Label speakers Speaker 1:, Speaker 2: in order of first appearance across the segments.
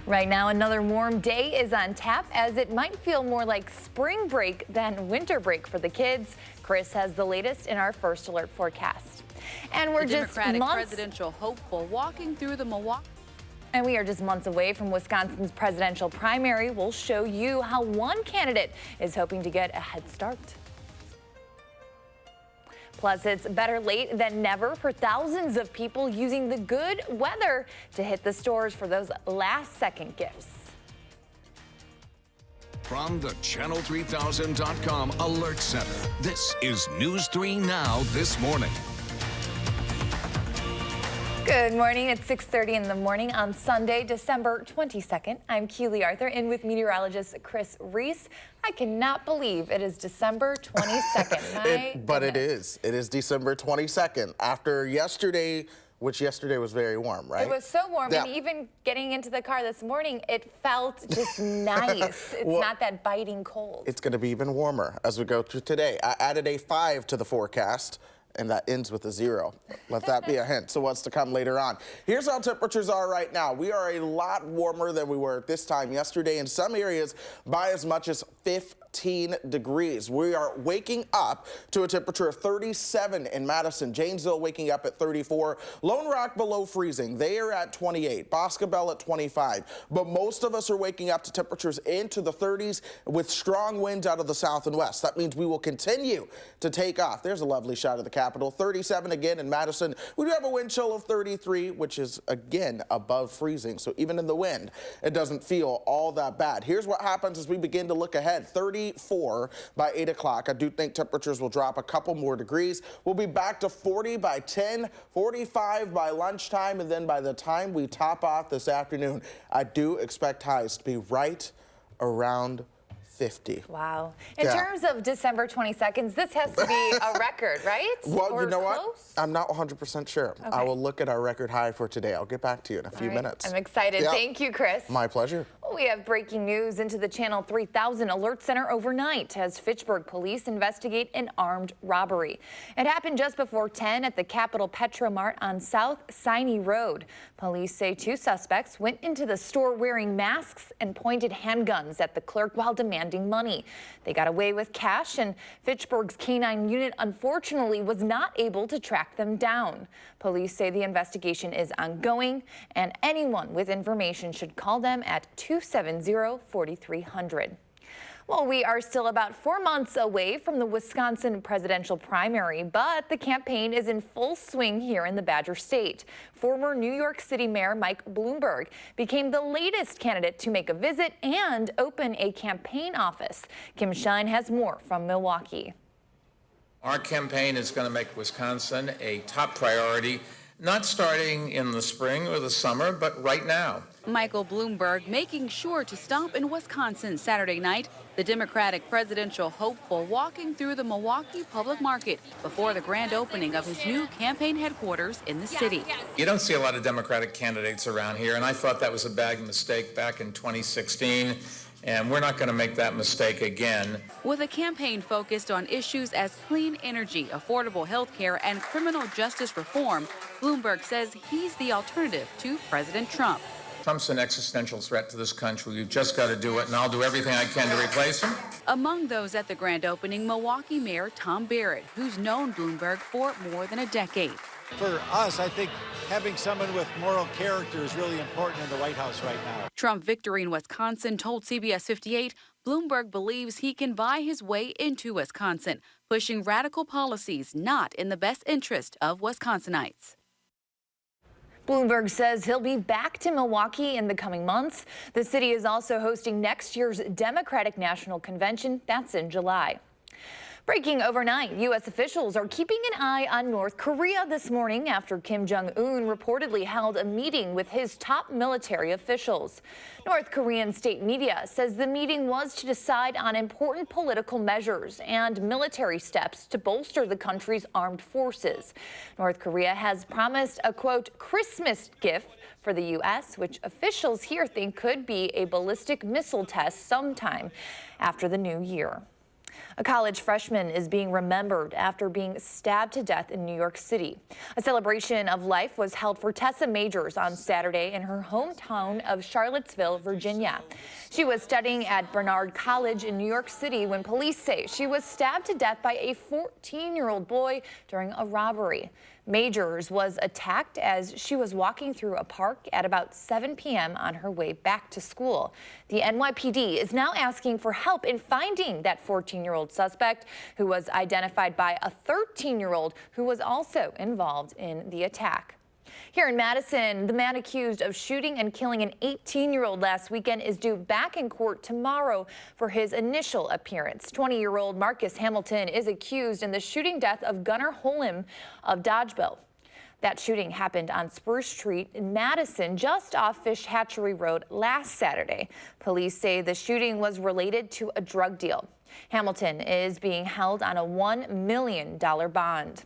Speaker 1: Right now, another warm day is on tap, as it might feel more like spring break than winter break for the kids. Chris has the latest in our first alert forecast. And we're just
Speaker 2: Democratic presidential hopeful walking through the Milwaukee.
Speaker 1: And we are just months away from Wisconsin's presidential primary. We'll show you how one candidate is hoping to get a head start. Plus, it's better late than never for thousands of people using the good weather to hit the stores for those last-second gifts.
Speaker 3: From the Channel3000.com Alert Center, this is News 3 Now this morning.
Speaker 1: Good morning. It's 6:30 in the morning on Sunday, December 22nd. I'm Keely Arthur, in with meteorologist Chris Reese. I cannot believe it is December 22nd.
Speaker 4: But it is. It is December 22nd. After yesterday, which yesterday was very warm, right?
Speaker 1: It was so warm,
Speaker 4: yeah.
Speaker 1: And even getting into the car this morning, it felt just nice. It's
Speaker 4: well,
Speaker 1: not that biting cold.
Speaker 4: It's going to be even warmer as we go through today. I added a 5 to the forecast, and that ends with a 0. Let that be a hint to what's to come later on. Here's how temperatures are right now. We are a lot warmer than we were at this time yesterday, in some areas by as much as 15 degrees. We are waking up to a temperature of 37 in Madison. Janesville waking up at 34. Lone Rock below freezing. They are at 28. Boscobel at 25. But most of us are waking up to temperatures into the 30s with strong winds out of the south and west. That means we will continue to take off. There's a lovely shot of the capital. 37 again in Madison. We do have a wind chill of 33, which is again above freezing. So even in the wind, it doesn't feel all that bad. Here's what happens as we begin to look ahead. 34 by 8 o'clock. I do think temperatures will drop a couple more degrees. We'll be back to 40 by 10, 45 by lunchtime, and then by the time we top off this afternoon, I do expect highs to be right around 50.
Speaker 1: Wow. In terms of December 22nd, this has to be a record, right?
Speaker 4: Well,
Speaker 1: or
Speaker 4: you know
Speaker 1: close?
Speaker 4: what? I'm not 100% sure.
Speaker 1: Okay.
Speaker 4: I will look at our record high for today. I'll get back to you in a few minutes.
Speaker 1: I'm excited.
Speaker 4: Yeah.
Speaker 1: Thank you, Chris.
Speaker 4: My pleasure.
Speaker 1: We have breaking news into the Channel 3000 Alert Center overnight as Fitchburg police investigate an armed robbery. It happened just before 10 at the Capitol Petromart on South Siney Road. Police say 2 suspects went into the store wearing masks and pointed handguns at the clerk while demanding money. They got away with cash, and Fitchburg's K-9 unit unfortunately was not able to track them down. Police say the investigation is ongoing, and anyone with information should call them at 270-4300. Well, we are still about 4 months away from the Wisconsin presidential primary, but the campaign is in full swing here in the Badger State. Former New York City Mayor Mike Bloomberg became the latest candidate to make a visit and open a campaign office. Kim Shine has more from Milwaukee.
Speaker 5: Our campaign is going to make Wisconsin a top priority, not starting in the spring or the summer, but right now.
Speaker 2: Michael Bloomberg making sure to stop in Wisconsin Saturday night. The Democratic presidential hopeful walking through the Milwaukee public market before the grand opening of his new campaign headquarters in the city.
Speaker 5: You don't see a lot of Democratic candidates around here, and I thought that was a bad mistake back in 2016. And we're not going to make that mistake again.
Speaker 2: With a campaign focused on issues as clean energy, affordable health care, and criminal justice reform, Bloomberg says he's the alternative to President Trump.
Speaker 5: Trump's an existential threat to this country. We've just got to do it, and I'll do everything I can to replace him.
Speaker 2: Among those at the grand opening, Milwaukee Mayor Tom Barrett, who's known Bloomberg for more than a decade.
Speaker 6: For us, I think having someone with moral character is really important in the White House right now.
Speaker 2: Trump victory in Wisconsin told CBS 58 Bloomberg believes he can buy his way into Wisconsin, pushing radical policies not in the best interest of Wisconsinites.
Speaker 1: Bloomberg says he'll be back to Milwaukee in the coming months. The city is also hosting next year's Democratic National Convention. That's in July. Breaking overnight, U.S. officials are keeping an eye on North Korea this morning after Kim Jong-un reportedly held a meeting with his top military officials. North Korean state media says the meeting was to decide on important political measures and military steps to bolster the country's armed forces. North Korea has promised a, quote, Christmas gift for the U.S., which officials here think could be a ballistic missile test sometime after the new year. A college freshman is being remembered after being stabbed to death in New York City. A celebration of life was held for Tessa Majors on Saturday in her hometown of Charlottesville, Virginia. She was studying at Barnard College in New York City when police say she was stabbed to death by a 14-year-old boy during a robbery. Majors was attacked as she was walking through a park at about 7 p.m. on her way back to school. The NYPD is now asking for help in finding that 14-year-old suspect, who was identified by a 13-year-old who was also involved in the attack. Here in Madison, the man accused of shooting and killing an 18-year-old last weekend is due back in court tomorrow for his initial appearance. 20-year-old Marcus Hamilton is accused in the shooting death of Gunnar Holm of Dodgeville. That shooting happened on Spruce Street in Madison, just off Fish Hatchery Road last Saturday. Police say the shooting was related to a drug deal. Hamilton is being held on a $1 million bond.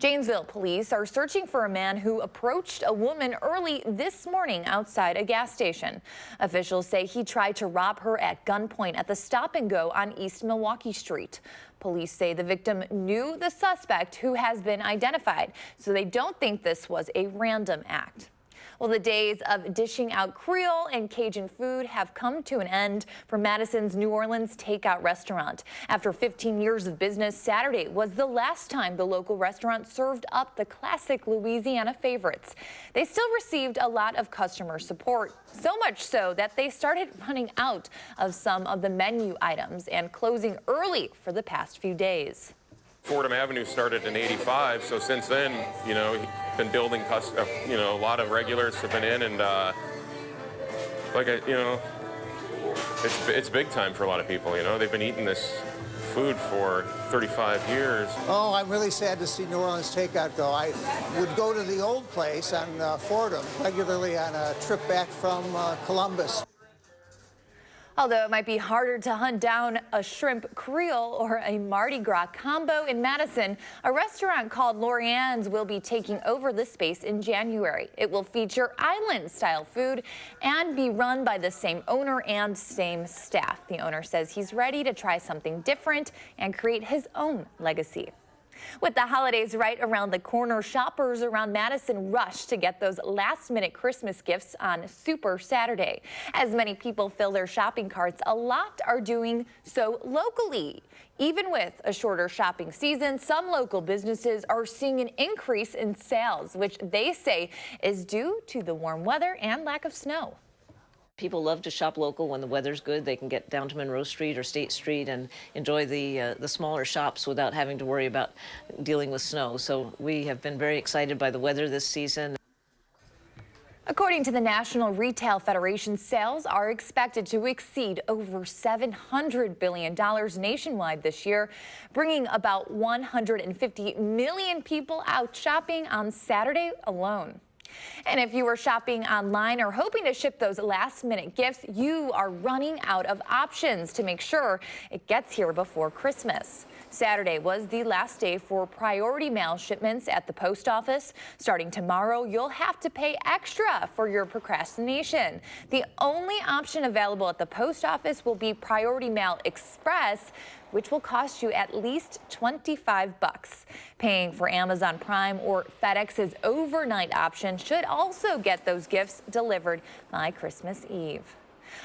Speaker 1: Janesville police are searching for a man who approached a woman early this morning outside a gas station. Officials say he tried to rob her at gunpoint at the Stop and Go on East Milwaukee Street. Police say the victim knew the suspect, who has been identified, so they don't think this was a random act. Well, the days of dishing out Creole and Cajun food have come to an end for Madison's New Orleans takeout restaurant. After 15 years of business, Saturday was the last time the local restaurant served up the classic Louisiana favorites. They still received a lot of customer support, so much so that they started running out of some of the menu items and closing early for the past few days.
Speaker 7: Fordham Avenue started in '85, so since then, been building, a lot of regulars have been in, and it's big time for a lot of people. They've been eating this food for 35 years.
Speaker 8: Oh, I'm really sad to see New Orleans takeout go. I would go to the old place on Fordham regularly on a trip back from Columbus.
Speaker 1: Although it might be harder to hunt down a shrimp Creole or a Mardi Gras combo in Madison, a restaurant called Lorianne's will be taking over the space in January. It will feature island-style food and be run by the same owner and same staff. The owner says he's ready to try something different and create his own legacy. With the holidays right around the corner, shoppers around Madison rush to get those last-minute Christmas gifts on Super Saturday. As many people fill their shopping carts, a lot are doing so locally. Even with a shorter shopping season, some local businesses are seeing an increase in sales, which they say is due to the warm weather and lack of snow.
Speaker 9: People love to shop local when the weather's good. They can get down to Monroe Street or State Street and enjoy the smaller shops without having to worry about dealing with snow. So we have been very excited by the weather this season.
Speaker 1: According to the National Retail Federation, sales are expected to exceed over $700 billion nationwide this year, bringing about 150 million people out shopping on Saturday alone. And if you were shopping online or hoping to ship those last-minute gifts, you are running out of options to make sure it gets here before Christmas. Saturday was the last day for priority mail shipments at the post office. Starting tomorrow, you'll have to pay extra for your procrastination. The only option available at the post office will be Priority Mail Express, which will cost you at least $25. Paying for Amazon Prime or FedEx's overnight option should also get those gifts delivered by Christmas Eve.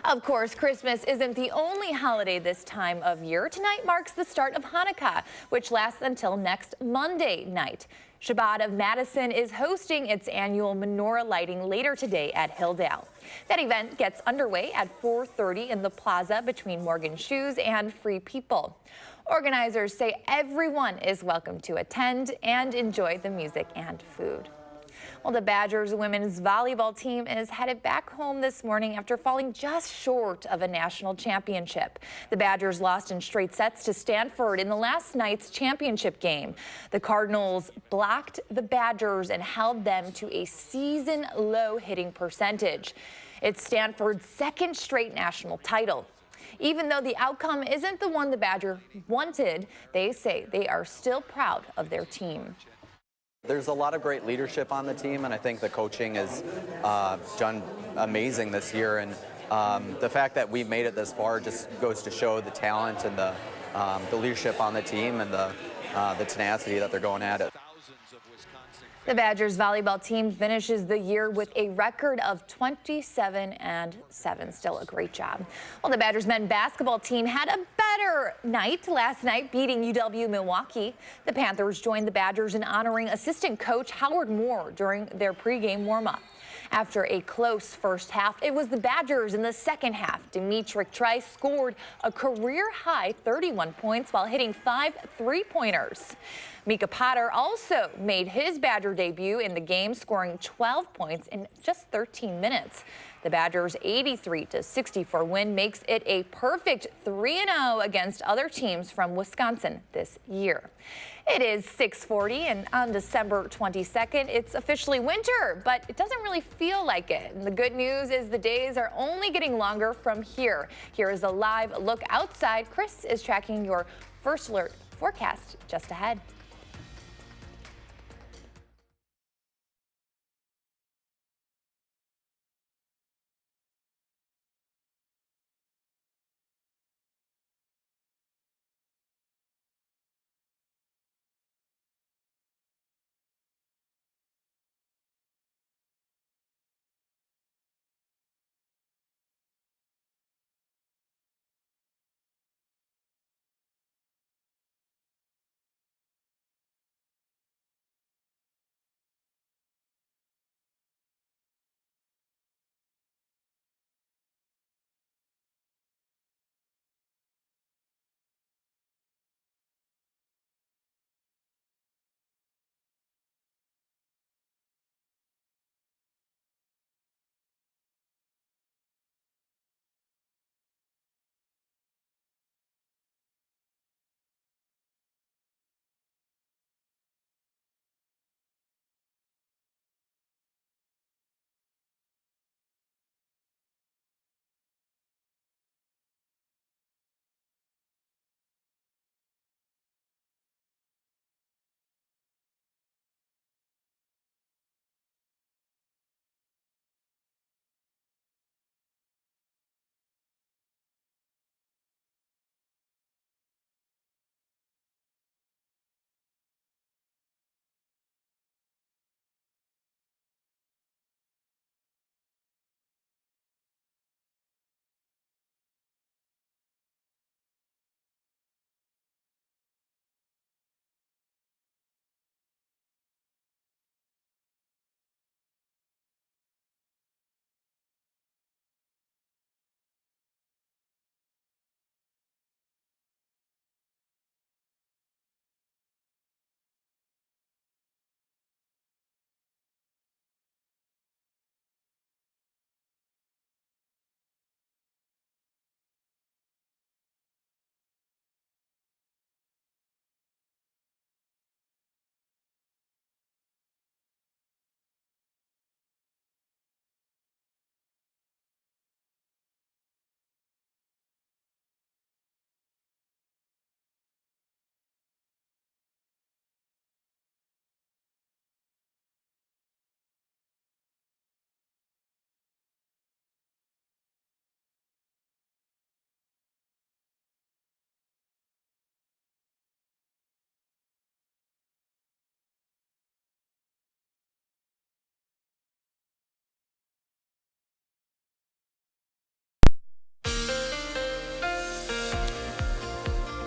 Speaker 1: Of course, Christmas isn't the only holiday this time of year. Tonight marks the start of Hanukkah, which lasts until next Monday night. Shabbat of Madison is hosting its annual menorah lighting later today at Hilldale. That event gets underway at 4:30 in the plaza between Morgan Shoes and Free People. Organizers say everyone is welcome to attend and enjoy the music and food. Well, the Badgers women's volleyball team is headed back home this morning after falling just short of a national championship. The Badgers lost in straight sets to Stanford in the last night's championship game. The Cardinals blocked the Badgers and held them to a season-low hitting percentage. It's Stanford's second straight national title. Even though the outcome isn't the one the Badgers wanted, they say they are still proud of their team.
Speaker 10: There's a lot of great leadership on the team, and I think the coaching has done amazing this year. And the fact that we've made it this far just goes to show the talent and the leadership on the team and the tenacity that they're going at it.
Speaker 1: The Badgers volleyball team finishes the year with a record of 27-7. Still a great job. Well, the Badgers men basketball team had a better night last night, beating UW-Milwaukee. The Panthers joined the Badgers in honoring assistant coach Howard Moore during their pregame warm-up. After a close first half, it was the Badgers in the second half. Dimitri Trice scored a career-high 31 points while hitting 5 three-pointers. Mika Potter also made his Badger debut in the game, scoring 12 points in just 13 minutes. The Badgers' 83-64 win makes it a perfect 3-0 against other teams from Wisconsin this year. It is 6:40, and on December 22nd, it's officially winter, but it doesn't really feel like it. And the good news is the days are only getting longer from here. Here is a live look outside. Chris is tracking your first alert forecast just ahead.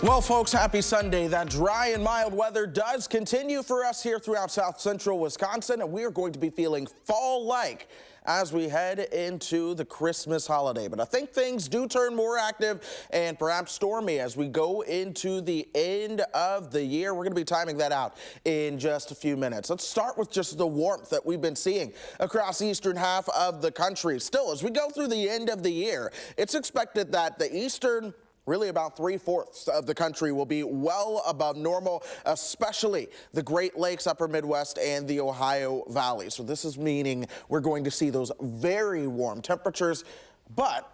Speaker 4: Well, folks, happy Sunday. That dry and mild weather does continue for us here throughout south central Wisconsin, and we are going to be feeling fall-like as we head into the Christmas holiday. But I think things do turn more active and perhaps stormy as we go into the end of the year. We're going to be timing that out in just a few minutes. Let's start with just the warmth that we've been seeing across the eastern half of the country. Still, as we go through the end of the year, it's expected that the eastern really about 3/4 of the country will be well above normal, especially the Great Lakes, upper Midwest, and the Ohio Valley. So this is meaning we're going to see those very warm temperatures, but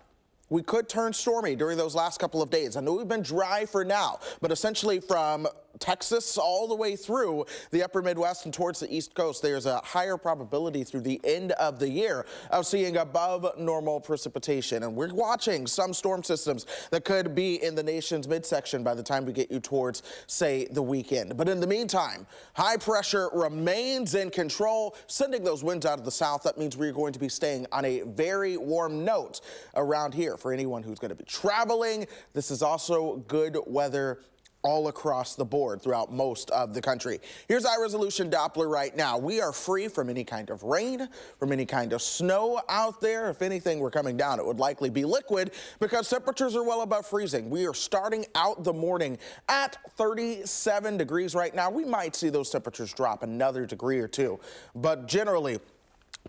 Speaker 4: we could turn stormy during those last couple of days. I know we've been dry for now, but essentially from Texas all the way through the upper Midwest and towards the East Coast, there's a higher probability through the end of the year of seeing above normal precipitation. And we're watching some storm systems that could be in the nation's midsection by the time we get you towards, say, the weekend. But in the meantime, high pressure remains in control, sending those winds out of the south. That means we're going to be staying on a very warm note around here for anyone who's going to be traveling. This is also good weather all across the board throughout most of the country. Here's our resolution Doppler right now. We are free from any kind of rain, from any kind of snow out there. If anything were coming down, it would likely be liquid because temperatures are well above freezing. We are starting out the morning at 37 degrees right now. We might see those temperatures drop another degree or two, but generally,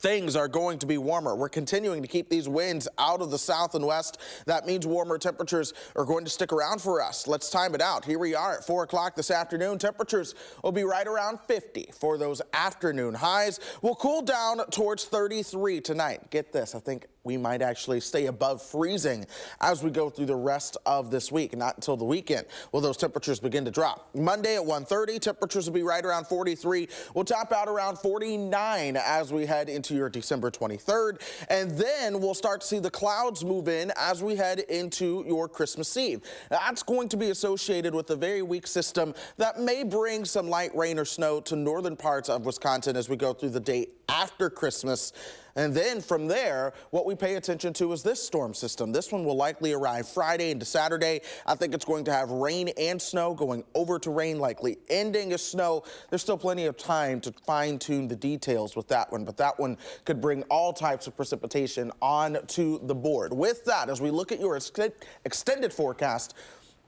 Speaker 4: things are going to be warmer. We're continuing to keep these winds out of the south and west. That means warmer temperatures are going to stick around for us. Let's time it out. Here we are at 4 o'clock this afternoon. Temperatures will be right around 50 for those afternoon highs. We'll cool down towards 33 tonight. Get this, I think we might actually stay above freezing as we go through the rest of this week. Not until the weekend will those temperatures begin to drop. Monday at 1:30, temperatures will be right around 43. We'll top out around 49 as we head into your December 23rd. And then we'll start to see the clouds move in as we head into your Christmas Eve. That's going to be associated with a very weak system that may bring some light rain or snow to northern parts of Wisconsin as we go through the day after Christmas. And then from there, what we pay attention to is this storm system. This one will likely arrive Friday into Saturday. I think it's going to have rain and snow going over to rain, likely ending as snow. There's still plenty of time to fine-tune the details with that one, but that one could bring all types of precipitation onto the board. With that, as we look at your extended forecast,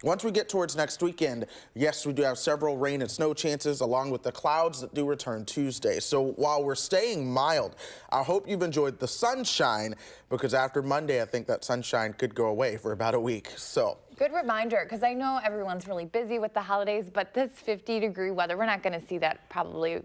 Speaker 4: once we get towards next weekend, yes, we do have several rain and snow chances along with the clouds that do return Tuesday. So while we're staying mild, I hope you've enjoyed the sunshine because after Monday, I think that sunshine could go away for about a week. So
Speaker 1: good reminder, because I know everyone's really busy with the holidays, but this 50-degree weather, we're not going to see that probably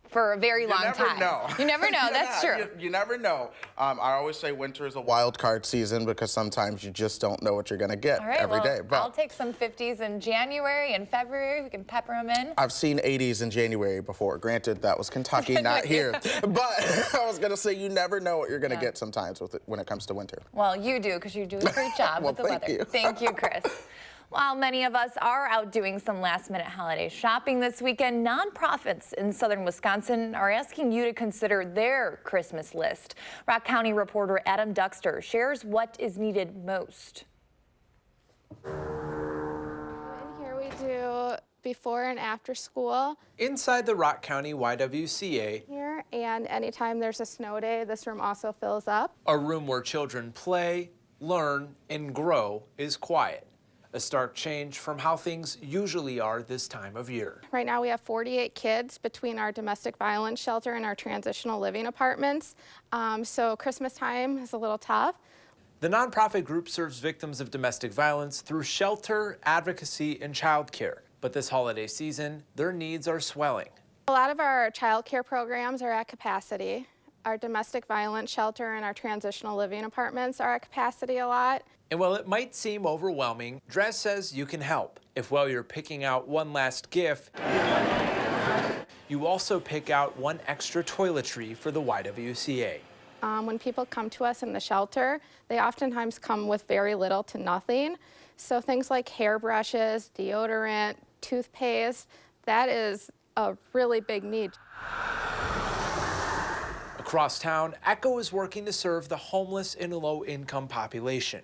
Speaker 1: for a very long time. You never know. That's true.
Speaker 4: You never know. I always say winter is a wild card season because sometimes you just don't know what you're going to get every day. But
Speaker 1: I'll take some 50s in January and February. We can pepper them in.
Speaker 4: I've seen 80s in January before. Granted, that was Kentucky, not here. But I was going to say you never know what you're going to get sometimes with it when it comes to winter.
Speaker 1: Well, you do because you do a great job with the weather.
Speaker 4: You.
Speaker 1: Thank you, Chris. While many of us are out doing some last-minute holiday shopping this weekend, nonprofits in southern Wisconsin are asking you to consider their Christmas list. Rock County reporter Adam Duxter shares what is needed most.
Speaker 11: And here we do before and after school.
Speaker 12: Inside the Rock County YWCA,
Speaker 11: Here, and anytime there's a snow day, this room also fills up.
Speaker 12: a room where children play, learn, and grow is quiet. A stark change from how things usually are this time of year.
Speaker 11: Right now we have 48 kids between our domestic violence shelter and our transitional living apartments. So Christmas time is a little tough.
Speaker 12: The nonprofit group serves victims of domestic violence through shelter, advocacy, and childcare. But this holiday season, their needs are swelling.
Speaker 11: A lot of our child care programs are at capacity. Our domestic violence shelter and our transitional living apartments are at capacity a lot.
Speaker 12: And while it might seem overwhelming, Dres says you can help. If while you're picking out one last gift, you also pick out one extra toiletry for the YWCA.
Speaker 11: When people come to us in the shelter, they oftentimes come with very little to nothing. So things like hairbrushes, deodorant, toothpaste, that is a really big need.
Speaker 12: Across town, ECHO is working to serve the homeless and low-income population.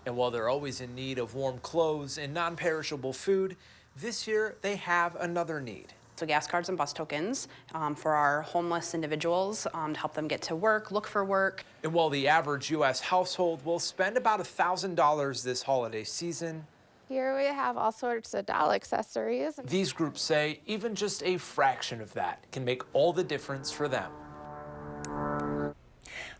Speaker 12: And while they're always in need of warm clothes and non-perishable food, this year they have another need.
Speaker 13: So gas cards and bus tokens for our homeless individuals to help them get to work, look for work.
Speaker 12: And while the average U.S. household will spend about $1,000 this holiday season,
Speaker 11: Here we have all sorts of doll accessories.
Speaker 12: these groups say even just a fraction of that can make all the difference for them.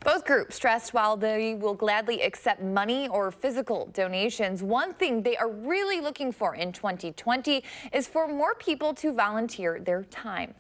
Speaker 1: Both groups stressed while they will gladly accept money or physical donations, one thing they are really looking for in 2020 is for more people to volunteer their time.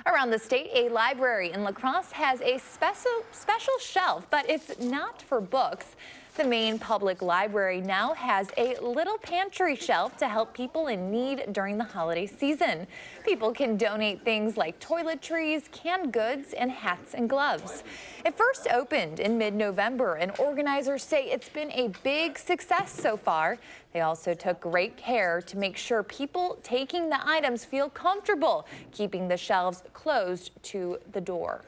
Speaker 1: Around the state, a library in La Crosse has a special shelf, but it's not for books. The Maine Public Library now has a little pantry shelf to help people in need during the holiday season. People can donate things like toiletries, canned goods, and hats and gloves. It first opened in mid-November, and organizers say it's been a big success so far. They also took great care to make sure people taking the items feel comfortable, keeping the shelves closed to the door.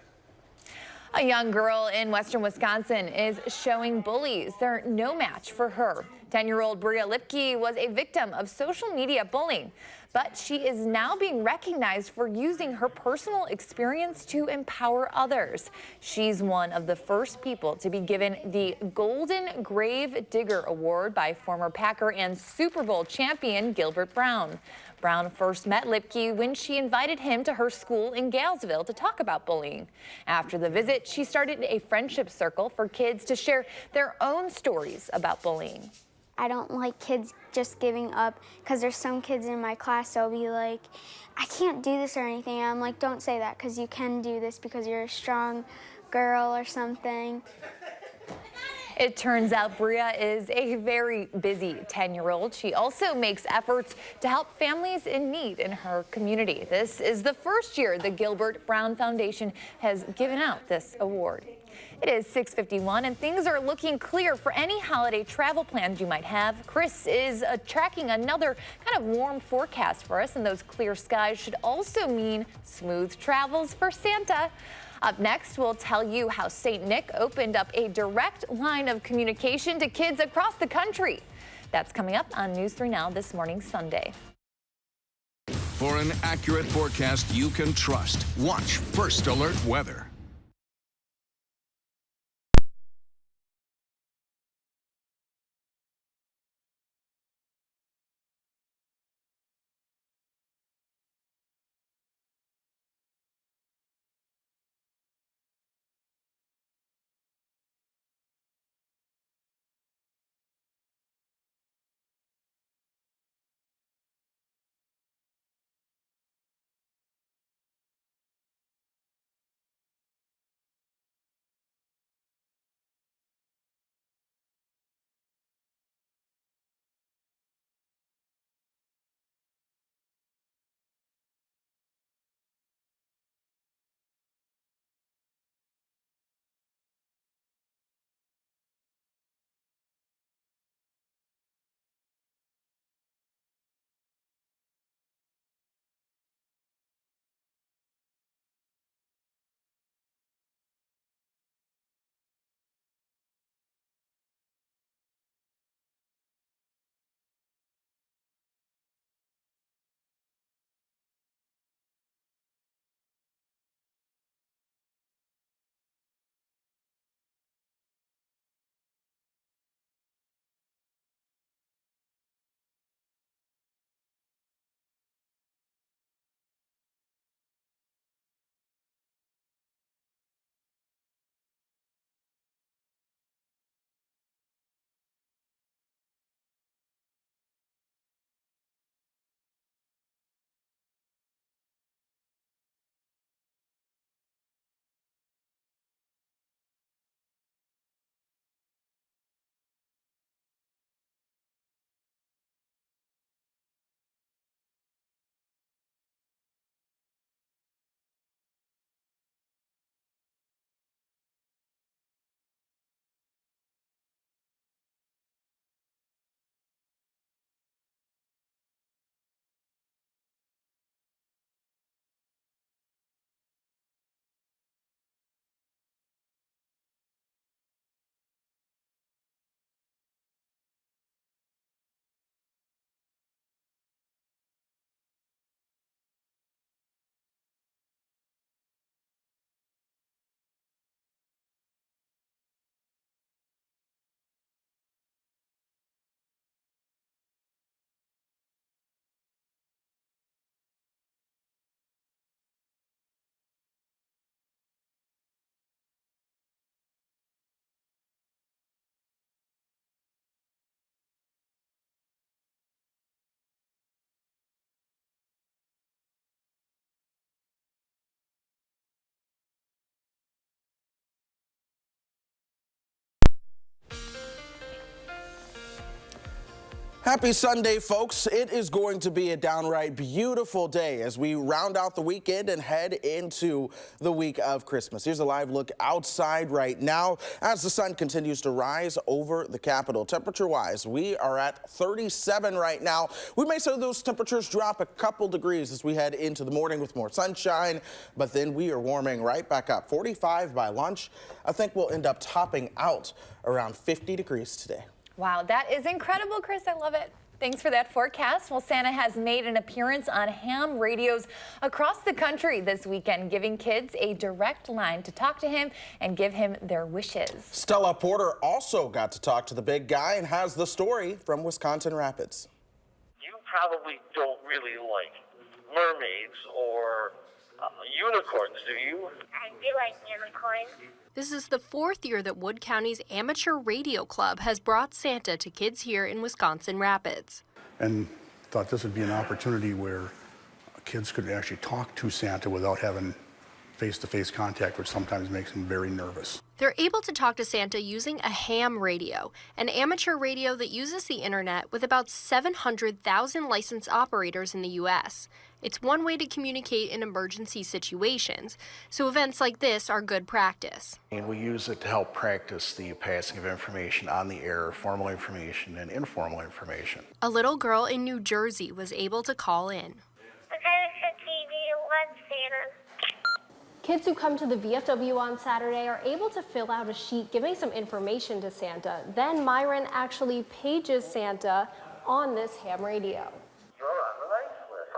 Speaker 1: A young girl in western Wisconsin is showing bullies they're no match for her. 10-year-old Bria Lipke was a victim of social media bullying, but she is now being recognized for using her personal experience to empower others. She's one of the first people to be given the Golden Grave Digger Award by former Packer and Super Bowl champion Gilbert Brown. Brown first met Lipke when she invited him to her school in Galesville to talk about bullying. After the visit, she started a friendship circle for kids to share their own stories about bullying.
Speaker 14: I don't like kids just giving up, because there's some kids in my class that'll be like, I can't do this or anything. And I'm like, don't say that, because you can do this because you're a strong girl or something.
Speaker 1: It turns out Bria is a very busy 10-year-old. She also makes efforts to help families in need in her community. This is the first year the Gilbert Brown Foundation has given out this award. It is 6:51 and things are looking clear for any holiday travel plans you might have. Chris is tracking another kind of warm forecast for us, and those clear skies should also mean smooth travels for Santa. Up next, we'll tell you how St. Nick opened up a direct line of communication to kids across the country. That's coming up on News 3 Now this morning, Sunday.
Speaker 3: For an accurate forecast you can trust, watch First Alert Weather.
Speaker 4: Happy Sunday, folks. It is going to be a downright beautiful day as we round out the weekend and head into the week of Christmas. Here's a live look outside right now as the sun continues to rise over the Capitol. Temperature-wise, we are at 37 right now. We may see those temperatures drop a couple degrees as we head into the morning with more sunshine, but then we are warming right back up. 45 by lunch. I think we'll end up topping out around 50 degrees today.
Speaker 1: Wow, that is incredible, Chris. I love it. Thanks for that forecast. Well, Santa has made an appearance on ham radios across the country this weekend, giving kids a direct line to talk to him and give him their wishes.
Speaker 4: Stella Porter also got to talk to the big guy and has the story from Wisconsin Rapids.
Speaker 15: You probably don't really like mermaids or unicorns, do you?
Speaker 16: I do like unicorns.
Speaker 17: This is the 4th year that Wood County's Amateur Radio Club has brought Santa to kids here in Wisconsin Rapids.
Speaker 18: And thought this would be an opportunity where kids could actually talk to Santa without having face-to-face contact, which sometimes makes them very nervous.
Speaker 17: They're able to talk to Santa using a ham radio, an amateur radio that uses the internet with about 700,000 licensed operators in the U.S. It's one way to communicate in emergency situations, so events like this are good practice.
Speaker 19: And we use it to help practice the passing of information on the air, formal information and informal information.
Speaker 17: A little girl in New Jersey was able to call in.
Speaker 16: WISC-TV loves Santa.
Speaker 20: Kids who come to the VFW on Saturday are able to fill out a sheet giving some information to Santa. Then Myron actually pages Santa on this ham radio.
Speaker 15: You're on the nice list.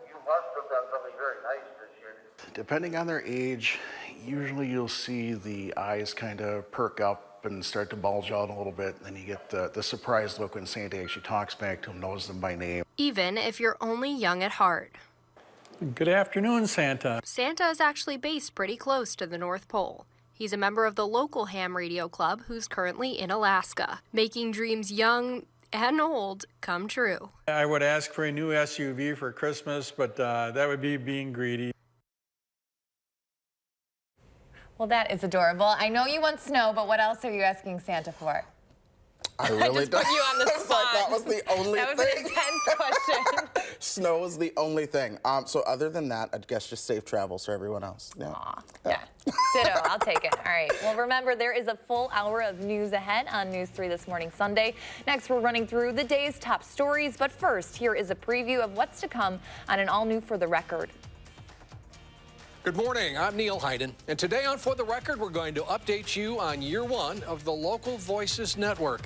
Speaker 15: You must have done something very nice this year.
Speaker 19: Depending on their age, usually you'll see the eyes kind of perk up and start to bulge out a little bit. And then you get the surprised look when Santa actually talks back to them, knows them by name.
Speaker 17: Even if you're only young at heart.
Speaker 21: Good afternoon, Santa.
Speaker 17: Santa is actually based pretty close to the North Pole. He's a member of the local ham radio club who's currently in Alaska, making dreams young and old come true.
Speaker 21: I would ask for a new SUV for Christmas, but that would be being greedy.
Speaker 1: Well, that is adorable. I know you want snow, but what else are you asking Santa for?
Speaker 4: I really
Speaker 1: just put you on the spot.
Speaker 4: That was the only thing.
Speaker 1: That was an intense question.
Speaker 4: Snow is the only thing. So other than that, I guess just safe travels for everyone else. Yeah.
Speaker 1: Aw, yeah. Ditto, I'll take it. All right. Well, remember, there is a full hour of news ahead on News 3 this morning, Sunday. Next, we're running through the day's top stories. But first, here is a preview of what's to come on an all-new For the Record.
Speaker 22: Good morning, I'm Neil Hayden, and today on For the Record, we're going to update you on year one of the Local Voices Network,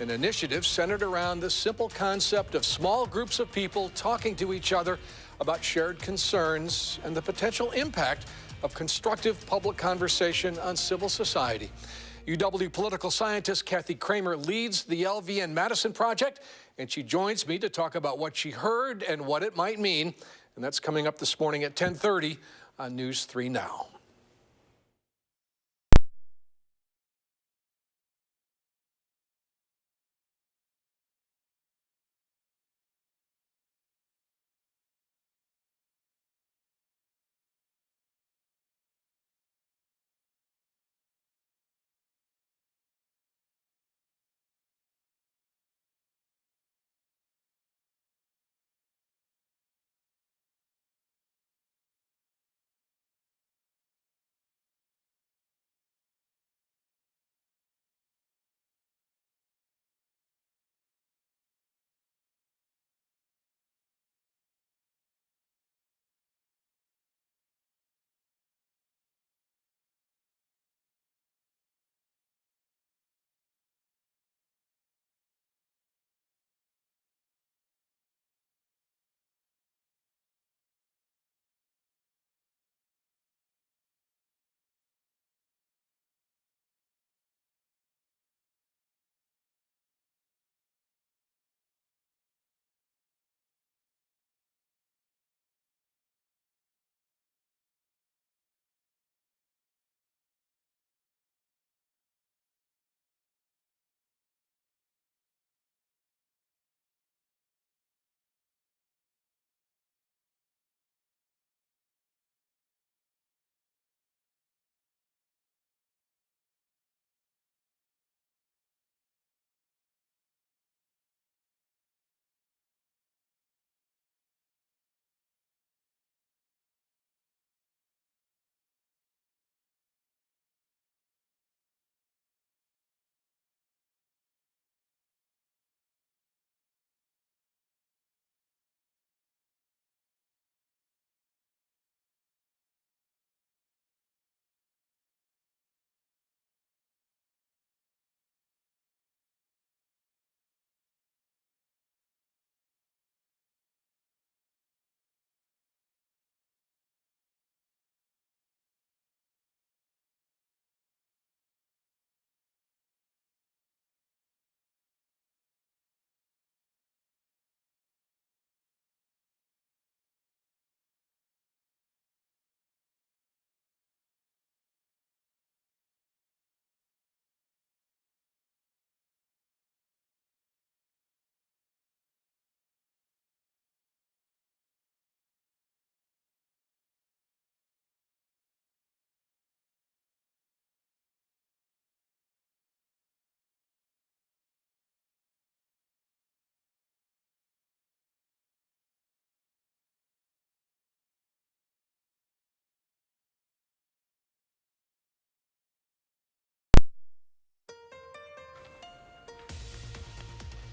Speaker 22: an initiative centered around the simple concept of small groups of people talking to each other about shared concerns and the potential impact of constructive public conversation on civil society. UW political scientist Kathy Kramer leads the LV and Madison project, and she joins me to talk about what she heard and what it might mean, and that's coming up this morning at 10:30 on News 3 Now.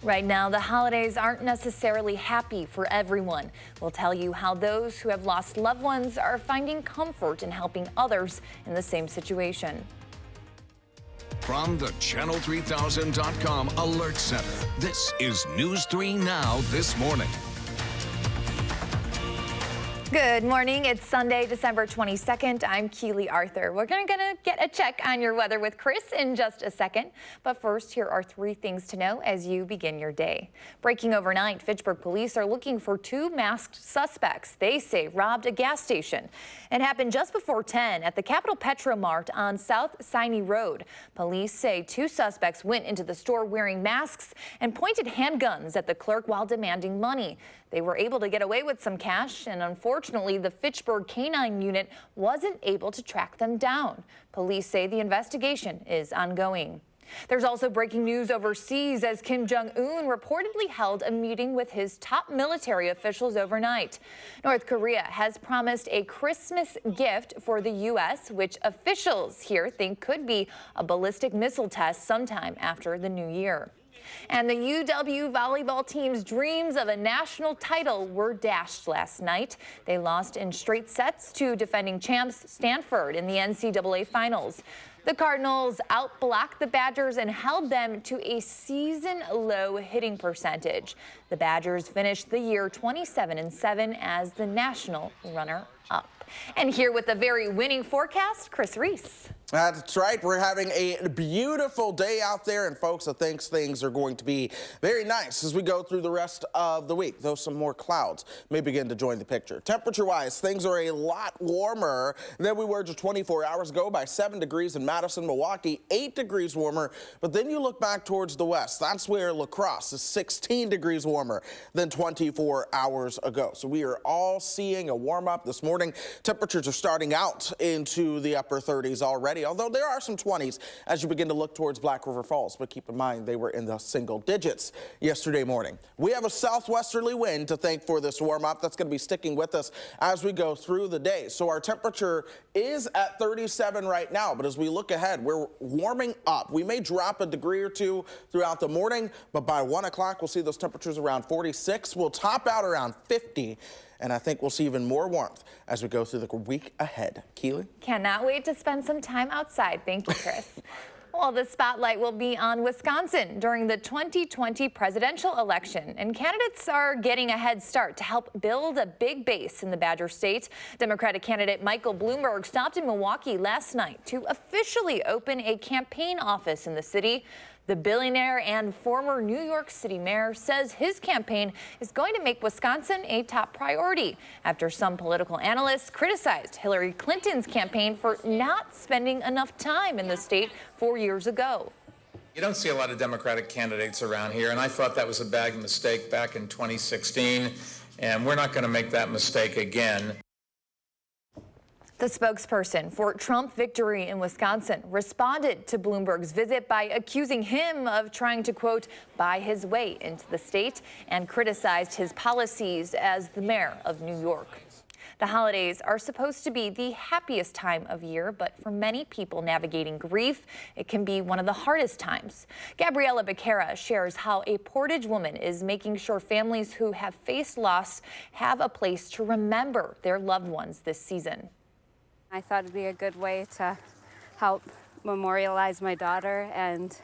Speaker 1: Right now, the holidays aren't necessarily happy for everyone. We'll tell you how those who have lost loved ones are finding comfort in helping others in the same situation.
Speaker 3: From the Channel3000.com Alert Center, this is News 3 Now This Morning.
Speaker 1: Good morning. It's Sunday, December 22nd. I'm Keely Arthur. We're going to get a check on your weather with Chris in just a second. But first, here are 3 things to know as you begin your day. Breaking overnight, Fitchburg police are looking for 2 masked suspects they say robbed a gas station. It happened just before 10 at the Capital Petromart on South Siney Road. Police say 2 suspects went into the store wearing masks and pointed handguns at the clerk while demanding money. They were able to get away with some cash, and unfortunately, the Fitchburg Canine Unit wasn't able to track them down. Police say the investigation is ongoing. There's also breaking news overseas as Kim Jong-un reportedly held a meeting with his top military officials overnight. North Korea has promised a Christmas gift for the U.S., which officials here think could be a ballistic missile test sometime after the new year. And the UW volleyball team's dreams of a national title were dashed last night. They lost in straight sets to defending champs Stanford in the NCAA finals. The Cardinals outblocked the Badgers and held them to a season-low hitting percentage. The Badgers finished the year 27-7 as the national runner-up. And here with a very winning forecast, Chris Reese.
Speaker 4: That's right. We're having a beautiful day out there, and folks, I think things are going to be very nice as we go through the rest of the week, though some more clouds may begin to join the picture. Temperature-wise, things are a lot warmer than we were just 24 hours ago by 7 degrees in Madison, Milwaukee, 8 degrees warmer. But then you look back towards the west. That's where La Crosse is 16 degrees warmer than 24 hours ago. So we are all seeing a warm-up this morning. Temperatures are starting out into the upper 30s already, although there are some 20s as you begin to look towards Black River Falls. But keep in mind, they were in the single digits yesterday morning. We have a southwesterly wind to thank for this warm-up. That's going to be sticking with us as we go through the day. So our temperature is at 37 right now, but as we look ahead, we're warming up. We may drop a degree or 2 throughout the morning, but by 1 o'clock, we'll see those temperatures around 46. We'll top out around 50. And I think we'll see even more warmth as we go through the week ahead. Keely?
Speaker 1: Cannot wait to spend some time outside. Thank you, Chris. Well, the spotlight will be on Wisconsin during the 2020 presidential election, and candidates are getting a head start to help build a big base in the Badger State. Democratic candidate Michael Bloomberg stopped in Milwaukee last night to officially open a campaign office in the city. The billionaire and former New York City mayor says his campaign is going to make Wisconsin a top priority after some political analysts criticized Hillary Clinton's campaign for not spending enough time in the state 4 years ago.
Speaker 5: You don't see a lot of Democratic candidates around here, and I thought that was a bad mistake back in 2016, and we're not going to make that mistake again.
Speaker 1: The spokesperson for Trump victory in Wisconsin responded to Bloomberg's visit by accusing him of trying to, quote, buy his way into the state and criticized his policies as the mayor of New York. The holidays are supposed to be the happiest time of year, but for many people navigating grief, it can be one of the hardest times. Gabriella Becerra shares how a Portage woman is making sure families who have faced loss have a place to remember their loved ones this season.
Speaker 6: I thought it'd be a good way to help memorialize my daughter and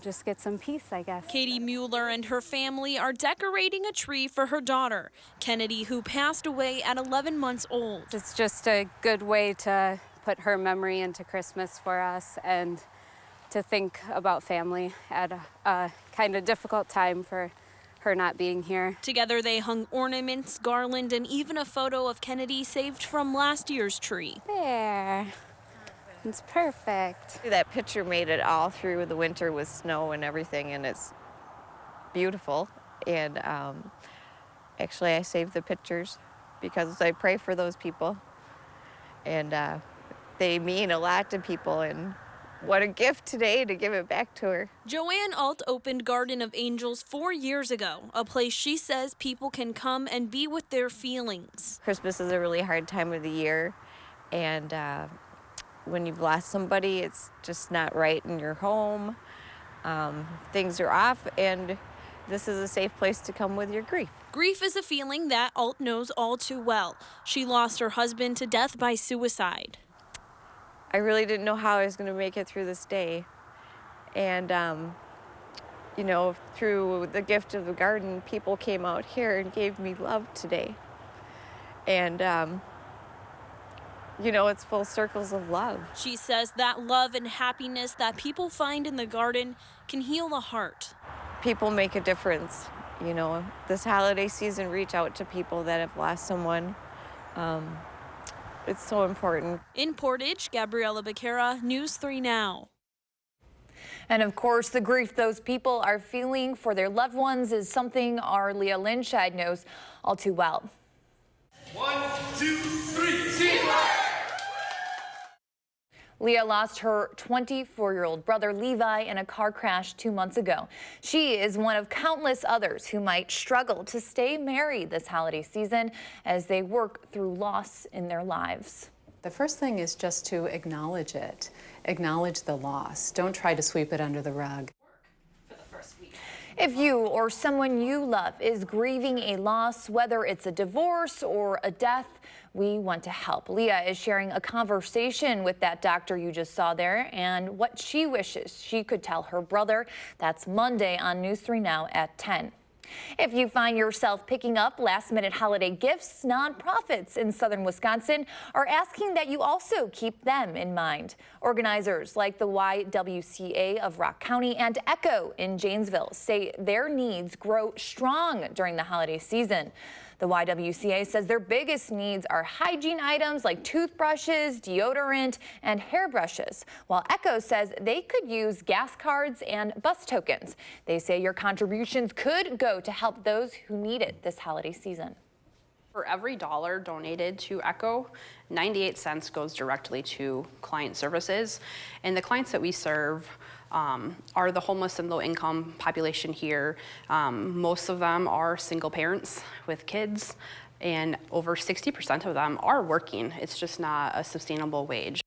Speaker 6: just get some peace, I guess.
Speaker 23: Katie Mueller and her family are decorating a tree for her daughter, Kennedy, who passed away at 11 months old.
Speaker 6: It's just a good way to put her memory into Christmas for us and to think about family at a kind of difficult time for her not being here.
Speaker 23: Together they hung ornaments, garland, and even a photo of Kennedy saved from last year's tree.
Speaker 6: There. It's perfect.
Speaker 24: That picture made it all through the winter with snow and everything, and it's beautiful. And actually I saved the pictures because I pray for those people, and they mean a lot to people, and what a gift today to give it back to her.
Speaker 23: Joanne Alt opened Garden of Angels 4 years ago, a place she says people can come and be with their feelings.
Speaker 24: Christmas is a really hard time of the year, and when you've lost somebody, it's just not right in your home. Things are off, and this is a safe place to come with your grief.
Speaker 23: Grief is a feeling that Alt knows all too well. She lost her husband to death by suicide.
Speaker 24: I really didn't know how I was going to make it through this day. And, you know, through the gift of the garden, people came out here and gave me love today. And, you know, it's full circles of love.
Speaker 23: She says that love and happiness that people find in the garden can heal the heart.
Speaker 24: People make a difference. You know, this holiday season, reach out to people that have lost someone. It's so important.
Speaker 23: In Portage, Gabriela Becerra, News 3 Now.
Speaker 1: And of course, the grief those people are feeling for their loved ones is something our Leah Linscheid knows all too well.
Speaker 2: 1, 2, 3, teamwork!
Speaker 1: Leah lost her 24-year-old brother Levi in a car crash 2 months ago. She is one of countless others who might struggle to stay married this holiday season as they work through loss in their lives.
Speaker 7: The first thing is just to acknowledge it. Acknowledge the loss. Don't try to sweep it under the rug.
Speaker 1: If you or someone you love is grieving a loss, whether it's a divorce or a death, we want to help. Leah is sharing a conversation with that doctor you just saw there and what she wishes she could tell her brother. That's Monday on News 3 Now at 10. If you find yourself picking up last-minute holiday gifts, nonprofits in southern Wisconsin are asking that you also keep them in mind. Organizers like the YWCA of Rock County and Echo in Janesville say their needs grow strong during the holiday season. The YWCA says their biggest needs are hygiene items like toothbrushes, deodorant, and hairbrushes, while Echo says they could use gas cards and bus tokens. They say your contributions could go to help those who need it this holiday season.
Speaker 13: For every $1 donated to Echo, 98 cents goes directly to client services. And the clients that we serve are the homeless and low-income population here. Most of them are single parents with kids, and over 60% of them are working. It's just not a sustainable wage.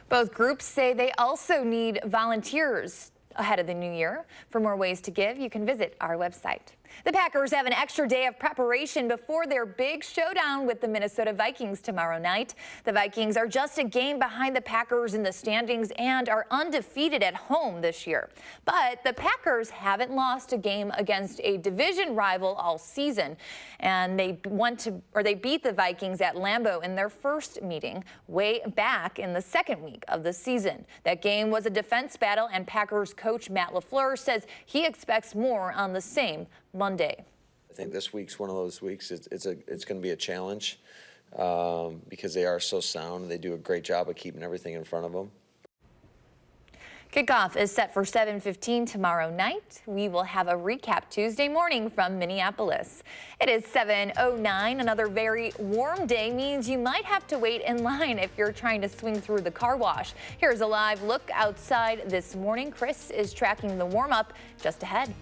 Speaker 1: Both groups say they also need volunteers ahead of the new year. For more ways to give, you can visit our website. The Packers have an extra day of preparation before their big showdown with the Minnesota Vikings tomorrow night. The Vikings are just a game behind the Packers in the standings and are undefeated at home this year. But the Packers haven't lost a game against a division rival all season, and they beat the Vikings at Lambeau in their first meeting way back in the second week of the season. That game was a defense battle, and Packers coach Matt LaFleur says he expects more on the same Monday.
Speaker 8: I think this week's one of those weeks. It's going to be a challenge because they are so sound. They do a great job of keeping everything in front of them.
Speaker 1: Kickoff is set for 7:15 tomorrow night. We will have a recap Tuesday morning from Minneapolis. It is 7:09. Another very warm day means you might have to wait in line if you're trying to swing through the car wash. Here's a live look outside this morning. Chris is tracking the warm-up just ahead.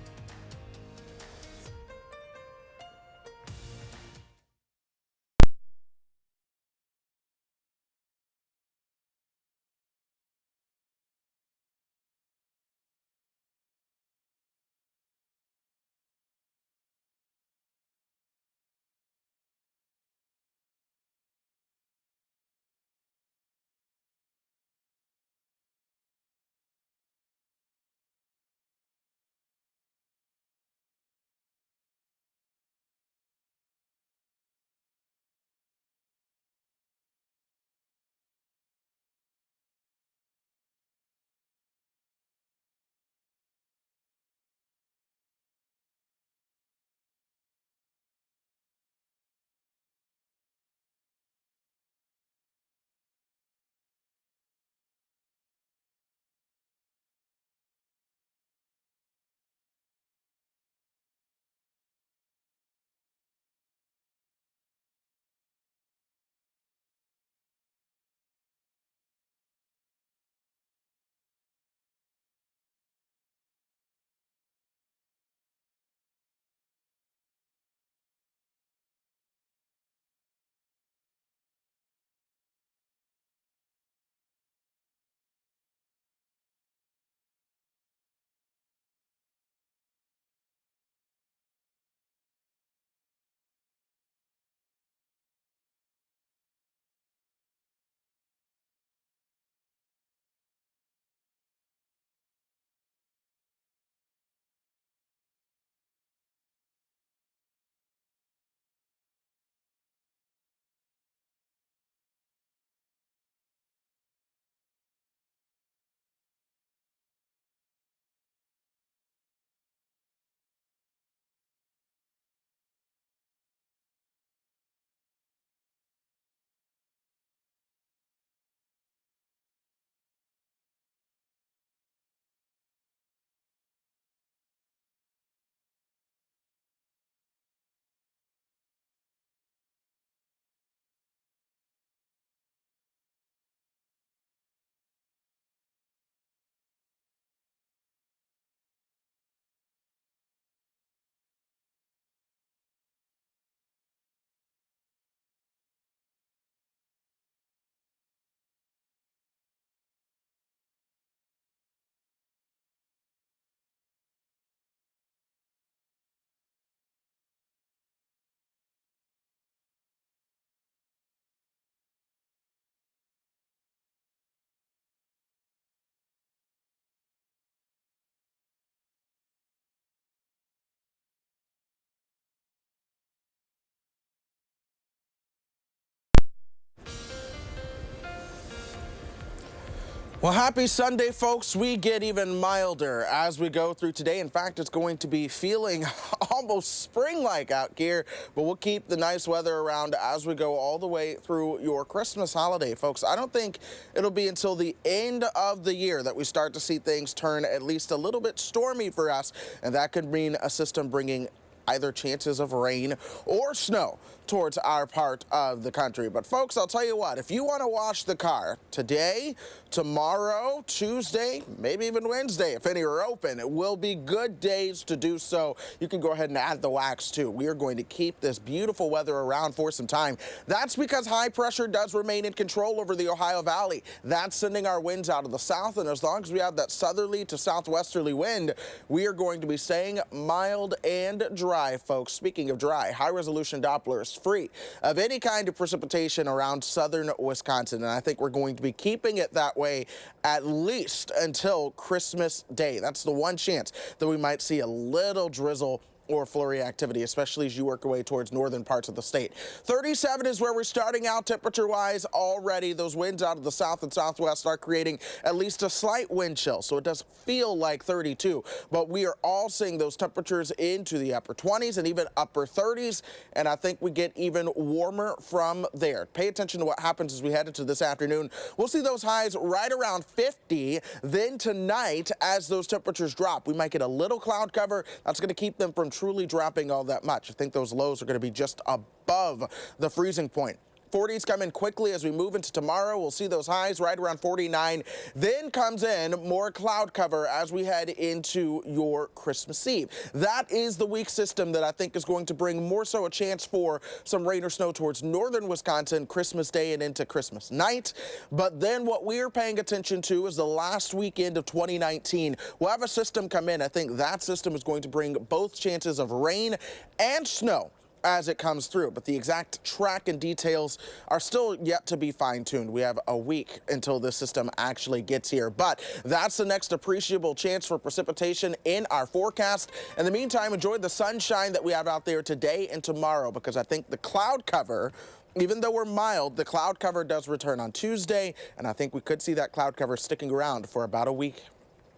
Speaker 4: Well, happy Sunday, folks. We get even milder as we go through today. In fact, it's going to be feeling almost spring-like out here, but we'll keep the nice weather around as we go all the way through your Christmas holiday, folks. I don't think it'll be until the end of the year that we start to see things turn at least a little bit stormy for us, and that could mean a system bringing either chances of rain or snow towards our part of the country. But folks, I'll tell you what, if you want to wash the car today, tomorrow, Tuesday, maybe even Wednesday, if any are open, it will be good days to do so. You can go ahead and add the wax too. We are going to keep this beautiful weather around for some time. That's because high pressure does remain in control over the Ohio Valley. That's sending our winds out of the south, and as long as we have that southerly to southwesterly wind, we are going to be staying mild and dry, folks. Speaking of dry, high-resolution Doppler is free of any kind of precipitation around southern Wisconsin, and I think we're going to be keeping it that way at least until Christmas Day. That's the one chance that we might see a little drizzle or flurry activity, especially as you work your way towards northern parts of the state. 37 is where we're starting out temperature-wise already. Those winds out of the south and southwest are creating at least a slight wind chill, so it does feel like 32, but we are all seeing those temperatures into the upper 20s and even upper 30s, and I think we get even warmer from there. Pay attention to what happens as we head into this afternoon. We'll see those highs right around 50. Then tonight, as those temperatures drop, we might get a little cloud cover. That's going to keep them from truly dropping all that much. I think those lows are going to be just above the freezing point. 40s come in quickly as we move into tomorrow. We'll see those highs right around 49. Then comes in more cloud cover as we head into your Christmas Eve. That is the weak system that I think is going to bring more so a chance for some rain or snow towards northern Wisconsin Christmas Day and into Christmas night. But then what we're paying attention to is the last weekend of 2019. We'll have a system come in. I think that system is going to bring both chances of rain and snow as it comes through, but the exact track and details are still yet to be fine-tuned. We have a week until this system actually gets here, but that's the next appreciable chance for precipitation in our forecast. In the meantime, enjoy the sunshine that we have out there today and tomorrow, because I think the cloud cover, even though we're mild, the cloud cover does return on Tuesday, and I think we could see that cloud cover sticking around for about a week.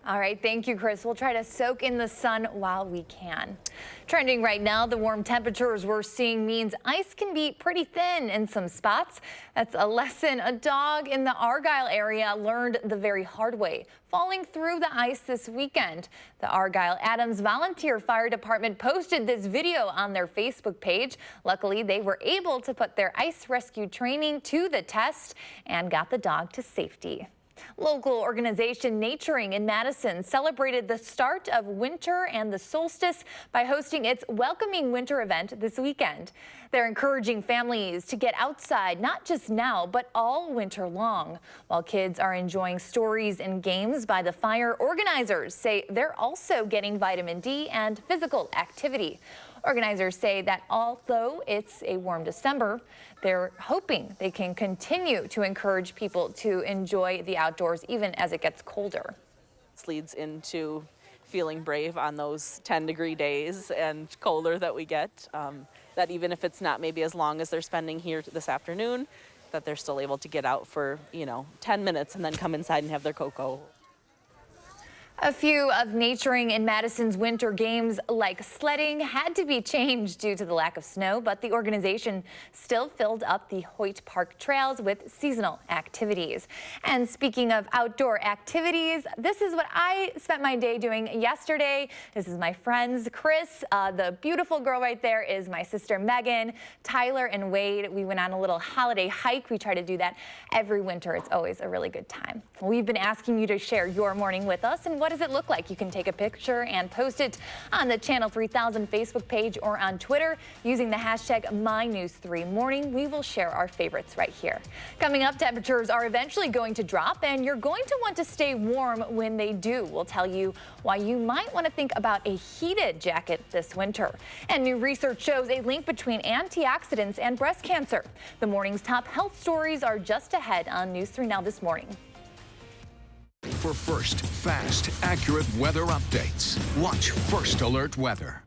Speaker 1: All right, thank you, Chris. We'll try to soak in the sun while we can. Trending right now, the warm temperatures we're seeing means ice can be pretty thin in some spots. That's a lesson a dog in the Argyle area learned the very hard way, falling through the ice this weekend. The Argyle Adams Volunteer Fire Department posted this video on their Facebook page. Luckily, they were able to put their ice rescue training to the test and got the dog to safety. Local organization Naturing in Madison celebrated the start of winter and the solstice by hosting its Welcoming Winter event this weekend. They're encouraging families to get outside not just now, but all winter long. While kids are enjoying stories and games by the fire, organizers say they're also getting vitamin D and physical activity. Organizers say that although it's a warm December, they're hoping they can continue to encourage people to enjoy the outdoors even as it gets colder.
Speaker 9: This leads into feeling brave on those 10-degree days and colder that we get, that even if it's not maybe as long as they're spending here this afternoon, that they're still able to get out for, 10 minutes and then come inside and have their cocoa.
Speaker 1: A few of Naturing in Madison's winter games, like sledding, had to be changed due to the lack of snow, but the organization still filled up the Hoyt Park trails with seasonal activities. And speaking of outdoor activities, this is what I spent my day doing yesterday. This is my friends, Chris. The beautiful girl right there is my sister, Megan, Tyler, and Wade. We went on a little holiday hike. We try to do that every winter. It's always a really good time. We've been asking you to share your morning with us, and what does it look like? You can take a picture and post it on the Channel 3000 Facebook page or on Twitter using the hashtag MyNews3Morning. We will share our favorites right here. Coming up, temperatures are eventually going to drop, and you're going to want to stay warm when they do. We'll tell you why you might want to think about a heated jacket this winter. And new research shows a link between antioxidants and breast cancer. The morning's top health stories are just ahead on News 3 Now this morning.
Speaker 3: For first, fast, accurate weather updates, watch First Alert Weather.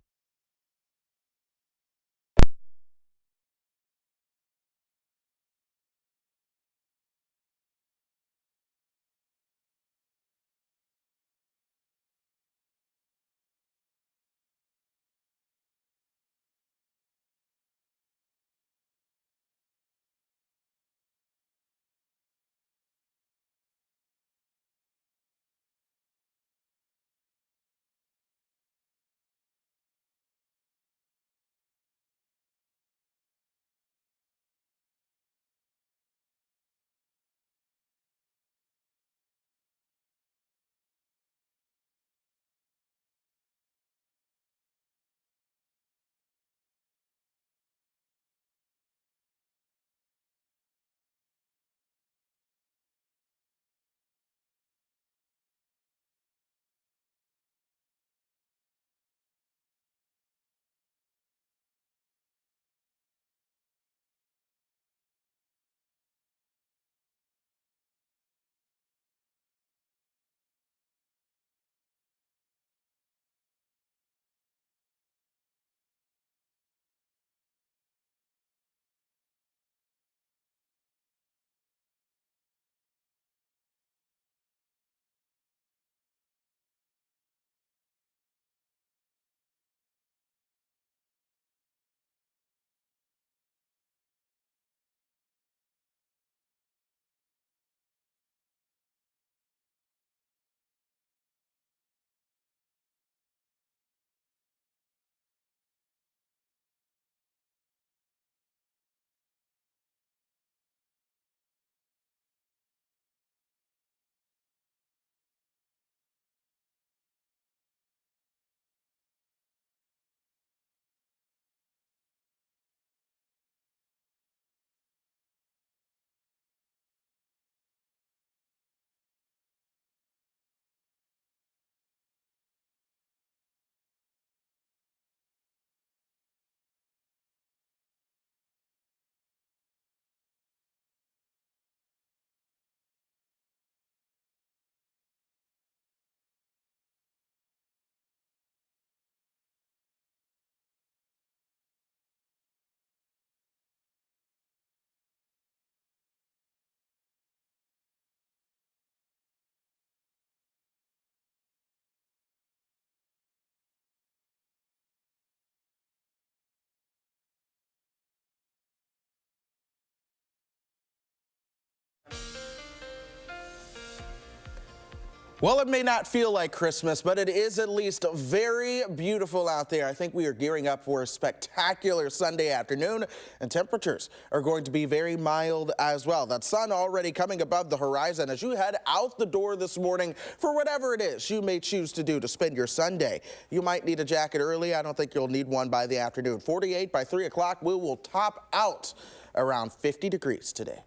Speaker 4: Well, it may not feel like Christmas, but it is at least very beautiful out there. I think we are gearing up for a spectacular Sunday afternoon, and temperatures are going to be very mild as well. That sun already coming above the horizon as you head out the door this morning for whatever it is you may choose to do to spend your Sunday. You might need a jacket early. I don't think you'll need one by the afternoon. 48 by 3 o'clock. We will top out around 50 degrees today.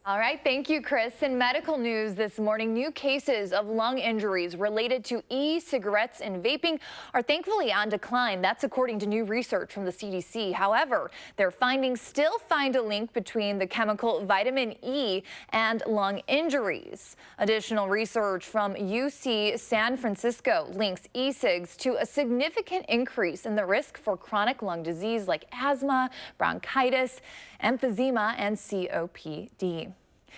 Speaker 1: All right, thank you, Chris. In medical news this morning, new cases of lung injuries related to e-cigarettes and vaping are thankfully on decline. That's according to new research from the CDC. However, their findings still find a link between the chemical vitamin E and lung injuries. Additional research from UC San Francisco links e-cigs to a significant increase in the risk for chronic lung disease like asthma, bronchitis, emphysema, and COPD.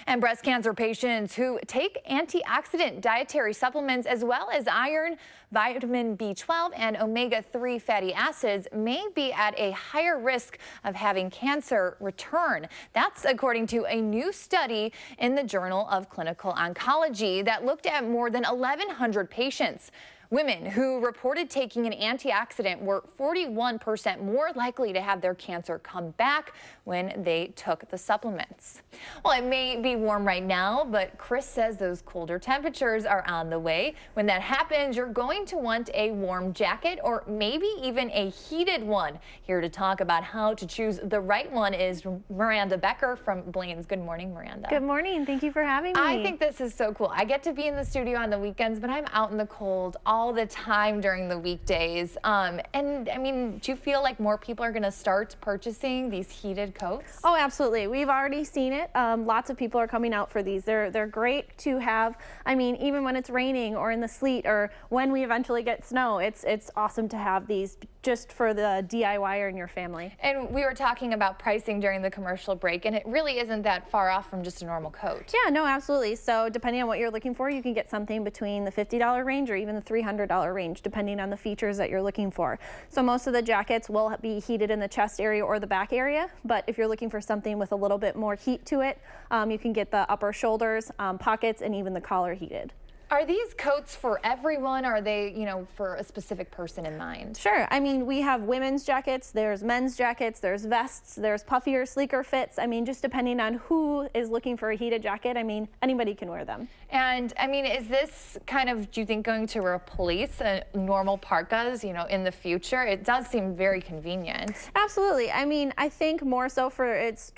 Speaker 1: And breast cancer patients who take antioxidant dietary supplements as well as iron, vitamin B12, and omega-3 fatty acids may be at a higher risk of having cancer return. That's according to a new study in the Journal of Clinical Oncology that looked at more than 1,100 patients. Women who reported taking an antioxidant were 41% more likely to have their cancer come back when they took the supplements. Well, it may be warm right now, but Chris says those colder temperatures are on the way. When that happens, you're going to want a warm jacket or maybe even a heated one. Here to talk about how to choose the right one is Miranda Becker from Blaine's. Good morning, Miranda.
Speaker 10: Good morning. Thank you for having me.
Speaker 1: I think this is so cool. I get to be in the studio on the weekends, but I'm out in the cold all the time during the weekdays. And I mean, do you feel like more people are going to start purchasing these heated coats?
Speaker 10: Oh, absolutely. We've already seen it. Lots of people are coming out for these. They're great to have. I mean, even when it's raining or in the sleet or when we eventually get snow, it's awesome to have these just for the DIYer in your family.
Speaker 1: And we were talking about pricing during the commercial break, and it really isn't that far off from just a normal coat.
Speaker 10: Yeah, no, absolutely. So depending on what you're looking for, you can get something between the $50 range or even the $300 range, depending on the features that you're looking for. So most of the jackets will be heated in the chest area or the back area, but if you're looking for something with a little bit more heat to it, you can get the upper shoulders, pockets, and even the collar heated.
Speaker 1: Are these coats for everyone, or are they, you know, for a specific person in mind?
Speaker 10: Sure. I mean, we have women's jackets, there's men's jackets, there's vests, there's puffier, sleeker fits. I mean, just depending on who is looking for a heated jacket, I mean, anybody can wear them.
Speaker 1: And I mean, is this kind of, do you think, going to replace normal parkas, you know, in the future? It does seem very convenient.
Speaker 10: Absolutely. I mean, I think more so for it's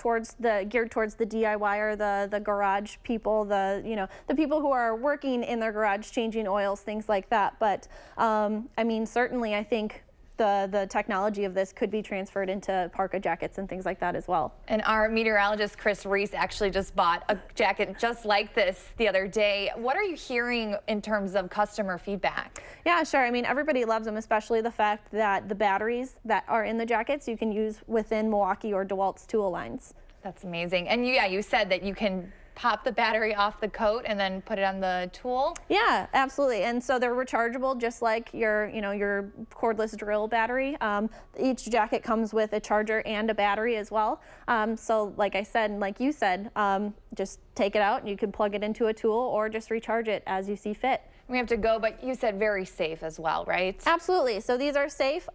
Speaker 10: geared towards the DIYer, the garage people, the people who are working in their garage changing oils, things like that. But I mean, certainly I think the technology of this could be transferred into parka jackets and things like that as well.
Speaker 1: And our meteorologist Chris Reese actually just bought a jacket just like this the other day. What are you hearing in terms of customer feedback?
Speaker 10: Yeah, sure. I mean, everybody loves them, especially the fact that the batteries that are in the jackets you can use within Milwaukee or DeWalt's tool lines.
Speaker 1: That's amazing. And you said that you can pop the battery off the coat and then put it on the tool?
Speaker 10: Yeah, absolutely. And so they're rechargeable just like your cordless drill battery. Each jacket comes with a charger and a battery as well. So like I said, and like you said, just take it out and you can plug it into a tool or just recharge it as you see fit.
Speaker 1: We have to go, but you said very safe as well, right?
Speaker 10: Absolutely. So these are safe.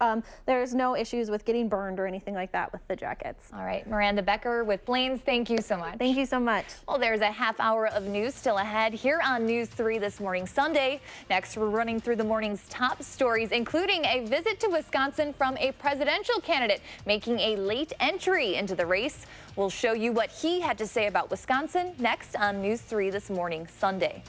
Speaker 10: There's no issues with getting burned or anything like that with the jackets.
Speaker 1: All right, Miranda Becker with Blaine's, thank you so much.
Speaker 10: Thank you so much.
Speaker 1: Well, there's a half hour of news still ahead here on News 3 this morning, Sunday. Next, we're running through the morning's top stories, including a visit to Wisconsin from a presidential candidate making a late entry into the race. We'll show you what he had to say about Wisconsin next on News 3 this morning, Sunday.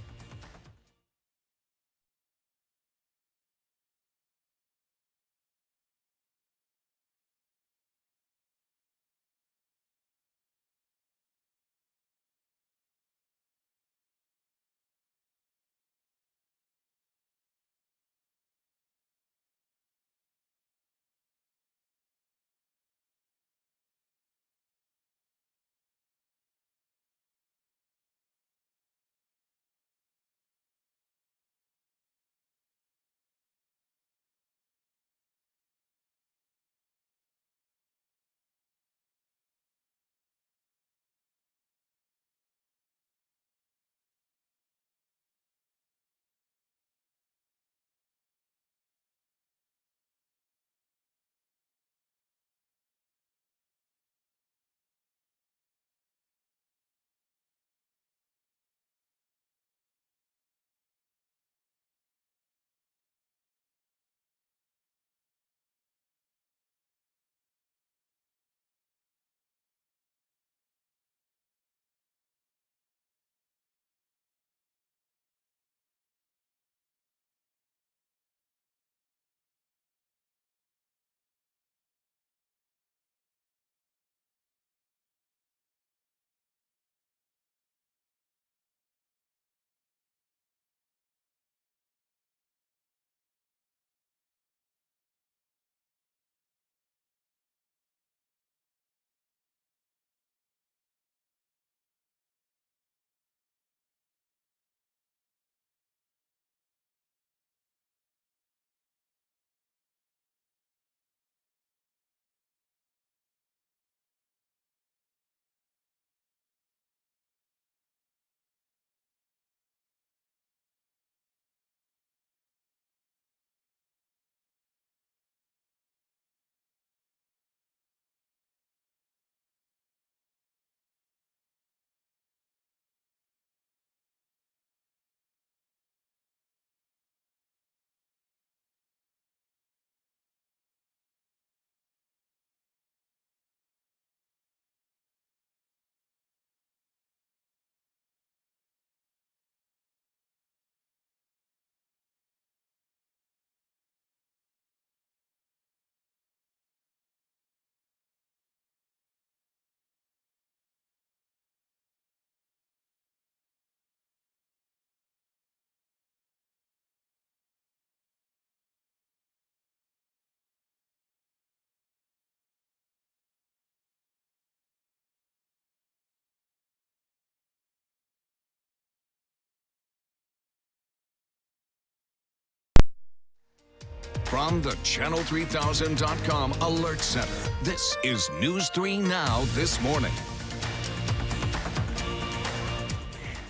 Speaker 3: From the Channel3000.com Alert Center, this is News 3 Now this morning.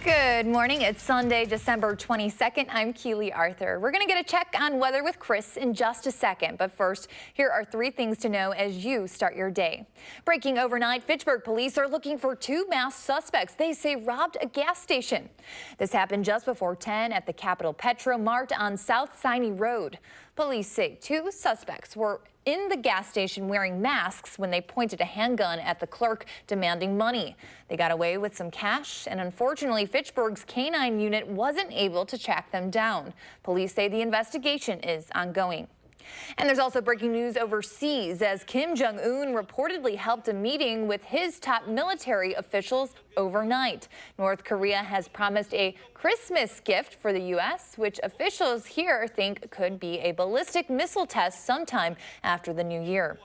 Speaker 1: Good morning. It's Sunday, December 22nd. I'm Keely Arthur. We're going to get a check on weather with Chris in just a second. But first, here are 3 things to know as you start your day. Breaking overnight, Fitchburg police are looking for 2 masked suspects they say robbed a gas station. This happened just before 10 at the Capitol Petro Mart on South Siney Road. Police say 2 suspects were in the gas station wearing masks when they pointed a handgun at the clerk demanding money. They got away with some cash, and unfortunately, Fitchburg's K-9 unit wasn't able to track them down. Police say the investigation is ongoing. And there's also breaking news overseas as Kim Jong-un reportedly helped a meeting with his top military officials overnight. North Korea has promised a Christmas gift for the U.S., which officials here think could be a ballistic missile test sometime after the new year.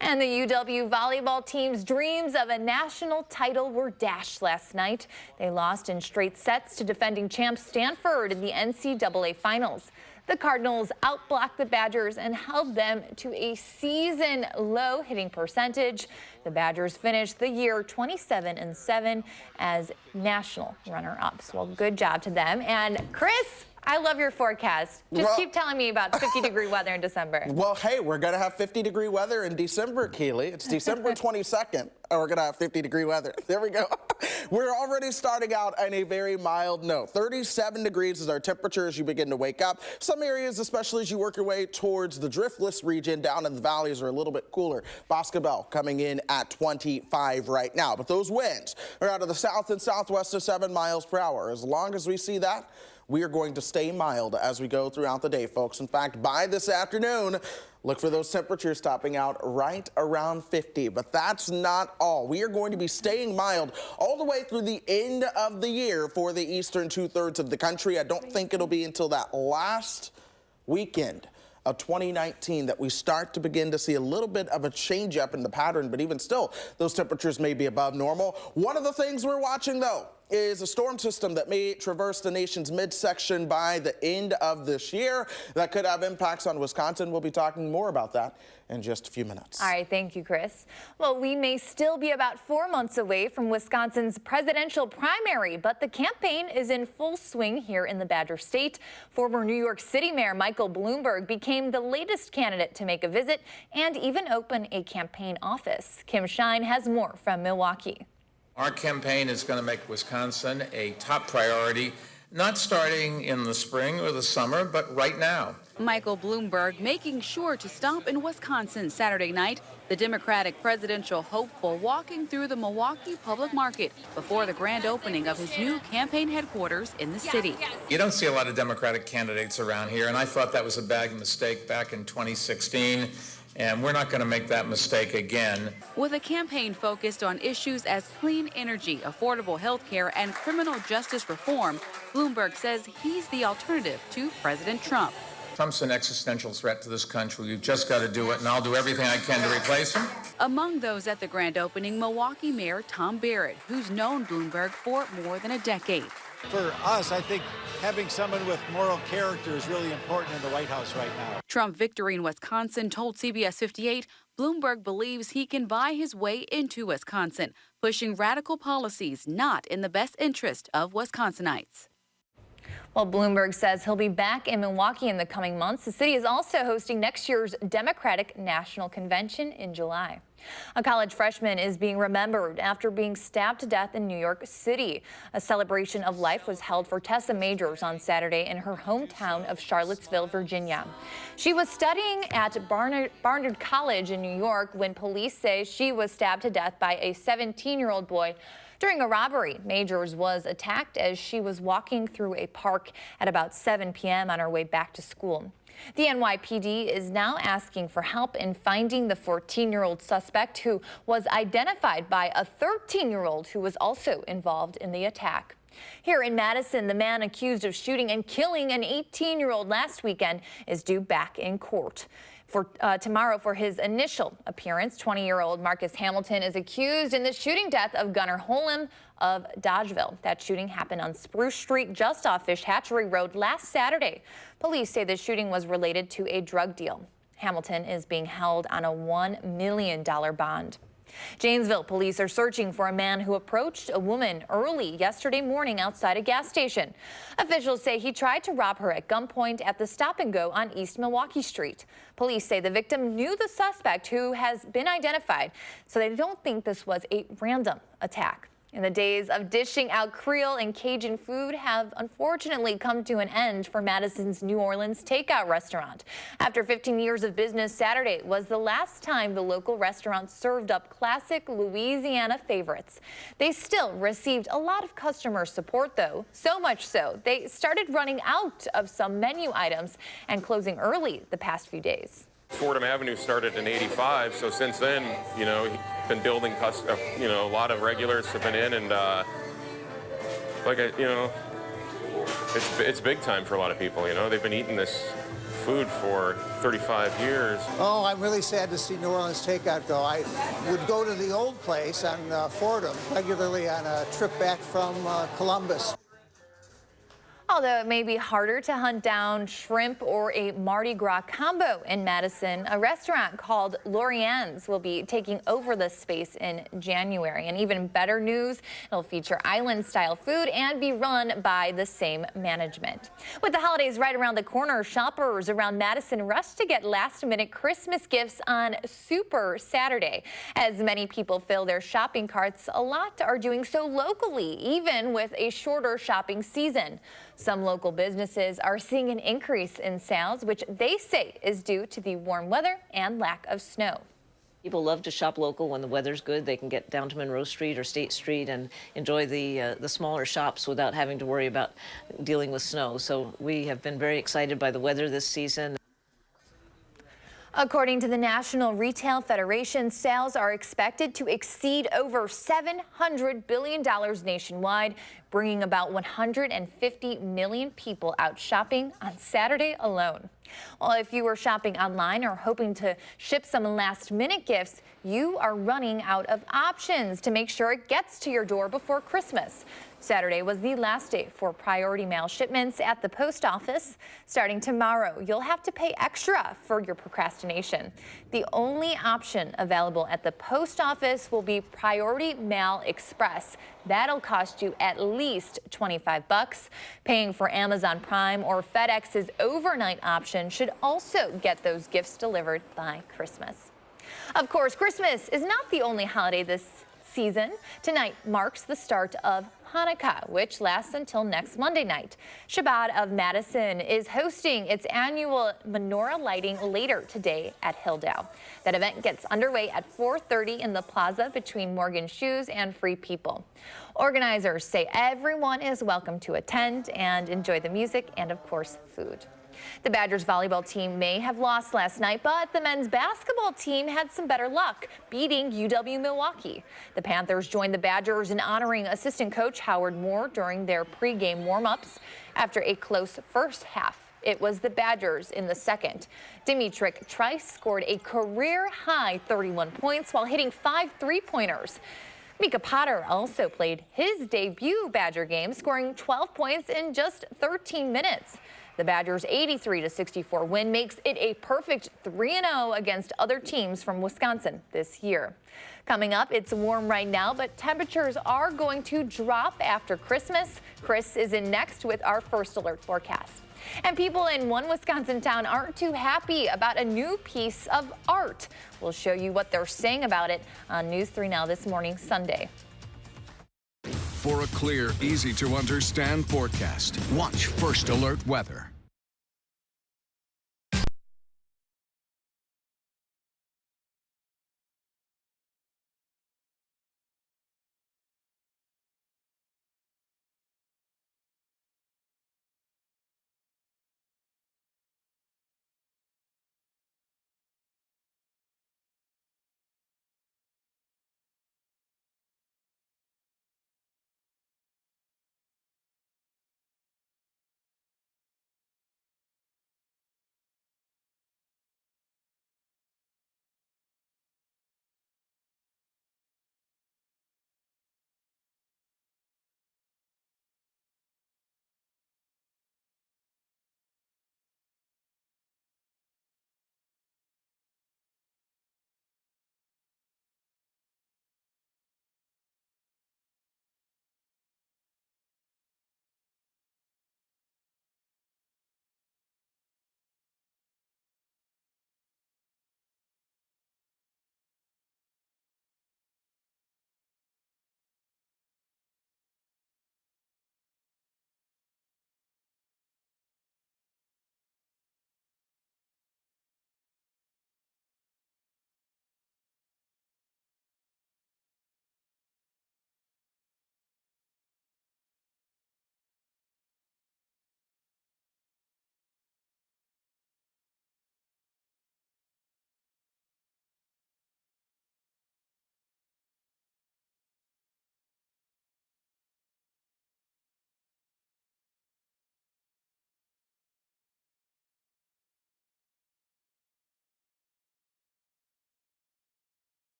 Speaker 1: And the UW volleyball team's dreams of a national title were dashed last night. They lost in straight sets to defending champ Stanford in the NCAA finals. The Cardinals outblocked the Badgers and held them to a season-low hitting percentage. The Badgers finished the year 27-7 as national runner-ups. Well, good job to them. And Chris, I love your forecast. Just keep telling me about 50-degree weather in December.
Speaker 4: Well, hey, we're going to have 50-degree weather in December, Keely. It's December 22nd, and we're going to have 50-degree weather. There we go. We're already starting out on a very mild note. 37 degrees is our temperature as you begin to wake up. Some areas, especially as you work your way towards the driftless region down in the valleys, are a little bit cooler. Boscobel coming in at 25 right now. But those winds are out of the south and southwest of 7 miles per hour. As long as we see that, we are going to stay mild as we go throughout the day, folks. In fact, by this afternoon, look for those temperatures topping out right around 50. But that's not all. We are going to be staying mild all the way through the end of the year for the eastern 2/3 of the country. I don't think it'll be until that last weekend of 2019 that we start to begin to see a little bit of a change up in the pattern, but even still, those temperatures may be above normal. One of the things we're watching, though, is a storm system that may traverse the nation's midsection by the end of this year. That could have impacts on Wisconsin. We'll be talking more about that in just a few minutes.
Speaker 1: All right, thank you, Chris. Well, we may still be about 4 months away from Wisconsin's presidential primary, but the campaign is in full swing here in the Badger State. Former New York City Mayor Michael Bloomberg became the latest candidate to make a visit and even open a campaign office. Kim Shine has more from Milwaukee.
Speaker 5: Our campaign is going to make Wisconsin a top priority, not starting in the spring or the summer, but right now.
Speaker 11: Michael Bloomberg making sure to stop in Wisconsin Saturday night, the Democratic presidential hopeful walking through the Milwaukee public market before the grand opening of his new campaign headquarters in the city.
Speaker 5: You don't see a lot of Democratic candidates around here, and I thought that was a bad mistake back in 2016. And we're not going to make that mistake again.
Speaker 11: With a campaign focused on issues as clean energy, affordable health care, and criminal justice reform, Bloomberg says he's the alternative to President Trump.
Speaker 5: Trump's an existential threat to this country. We've just got to do it, and I'll do everything I can to replace him.
Speaker 11: Among those at the grand opening, Milwaukee Mayor Tom Barrett, who's known Bloomberg for more than a decade.
Speaker 12: For us, I think having someone with moral character is really important in the White House right now.
Speaker 11: Trump victory in Wisconsin told CBS 58 Bloomberg believes he can buy his way into Wisconsin, pushing radical policies not in the best interest of Wisconsinites.
Speaker 1: Well, Bloomberg says he'll be back in Milwaukee in the coming months. The city is also hosting next year's Democratic National Convention in July. A college freshman is being remembered after being stabbed to death in New York City. A celebration of life was held for Tessa Majors on Saturday in her hometown of Charlottesville, Virginia. She was studying at Barnard College in New York when police say she was stabbed to death by a 17-year-old boy during a robbery. Majors was attacked as she was walking through a park at about 7 p.m. on her way back to school. The NYPD is now asking for help in finding the 14-year-old suspect who was identified by a 13-year-old who was also involved in the attack. Here in Madison, the man accused of shooting and killing an 18-year-old last weekend is due back in court tomorrow for his initial appearance. 20-year-old Marcus Hamilton is accused in the shooting death of Gunnar Holm of Dodgeville. That shooting happened on Spruce Street just off Fish Hatchery Road last Saturday. Police say the shooting was related to a drug deal. Hamilton is being held on a $1 million bond. Janesville police are searching for a man who approached a woman early yesterday morning outside a gas station. Officials say he tried to rob her at gunpoint at the Stop and Go on East Milwaukee Street. Police say the victim knew the suspect, who has been identified, so they don't think this was a random attack. And the days of dishing out Creole and Cajun food have unfortunately come to an end for Madison's New Orleans takeout restaurant. After 15 years of business, Saturday was the last time the local restaurant served up classic Louisiana favorites. They still received a lot of customer support, though, so much so they started running out of some menu items and closing early the past few days.
Speaker 14: Fordham Avenue started in '85, so since then, been building, a lot of regulars have been in, and it's big time for a lot of people. They've been eating this food for 35 years.
Speaker 16: Oh, I'm really sad to see New Orleans takeout go. I would go to the old place on Fordham regularly on a trip back from Columbus.
Speaker 1: Although it may be harder to hunt down shrimp or a Mardi Gras combo in Madison, a restaurant called Lorianne's will be taking over the space in January. And even better news, it'll feature island-style food and be run by the same management. With the holidays right around the corner, shoppers around Madison rush to get last-minute Christmas gifts on Super Saturday. As many people fill their shopping carts, a lot are doing so locally, even with a shorter shopping season. Some local businesses are seeing an increase in sales, which they say is due to the warm weather and lack of snow.
Speaker 18: People love to shop local when the weather's good. They can get down to Monroe Street or State Street and enjoy the smaller shops without having to worry about dealing with snow. So we have been very excited by the weather this season.
Speaker 1: According to the National Retail Federation, sales are expected to exceed over $700 billion nationwide, bringing about 150 million people out shopping on Saturday alone. Well, if you were shopping online or hoping to ship some last-minute gifts, you are running out of options to make sure it gets to your door before Christmas. Saturday was the last day for priority mail shipments at the post office. Starting tomorrow, you'll have to pay extra for your procrastination. The only option available at the post office will be Priority Mail Express. That'll cost you at least $25. Paying for Amazon Prime or FedEx's overnight option should also get those gifts delivered by Christmas. Of course, Christmas is not the only holiday this season. Tonight marks the start of Hanukkah, which lasts until next Monday night. Shabbat of Madison is hosting its annual menorah lighting later today at Hilldow. That event gets underway at 4:30 in the plaza between Morgan Shoes and Free People. Organizers say everyone is welcome to attend and enjoy the music and, of course, food. The Badgers volleyball team may have lost last night, but the men's basketball team had some better luck, beating UW-Milwaukee. The Panthers joined the Badgers in honoring assistant coach Howard Moore during their pregame warm-ups. After a close first half, it was the Badgers in the second. Dimitrik Trice scored a career-high 31 points while hitting 5 three-pointers. Mika Potter also played his debut Badger game, scoring 12 points in just 13 minutes. The Badgers' 83-64 win makes it a perfect 3-0 against other teams from Wisconsin this year. Coming up, it's warm right now, but temperatures are going to drop after Christmas. Chris is in next with our first alert forecast. And people in one Wisconsin town aren't too happy about a new piece of art. We'll show you what they're saying about it on News 3 Now this morning, Sunday.
Speaker 3: For a clear, easy to understand forecast, watch First Alert Weather.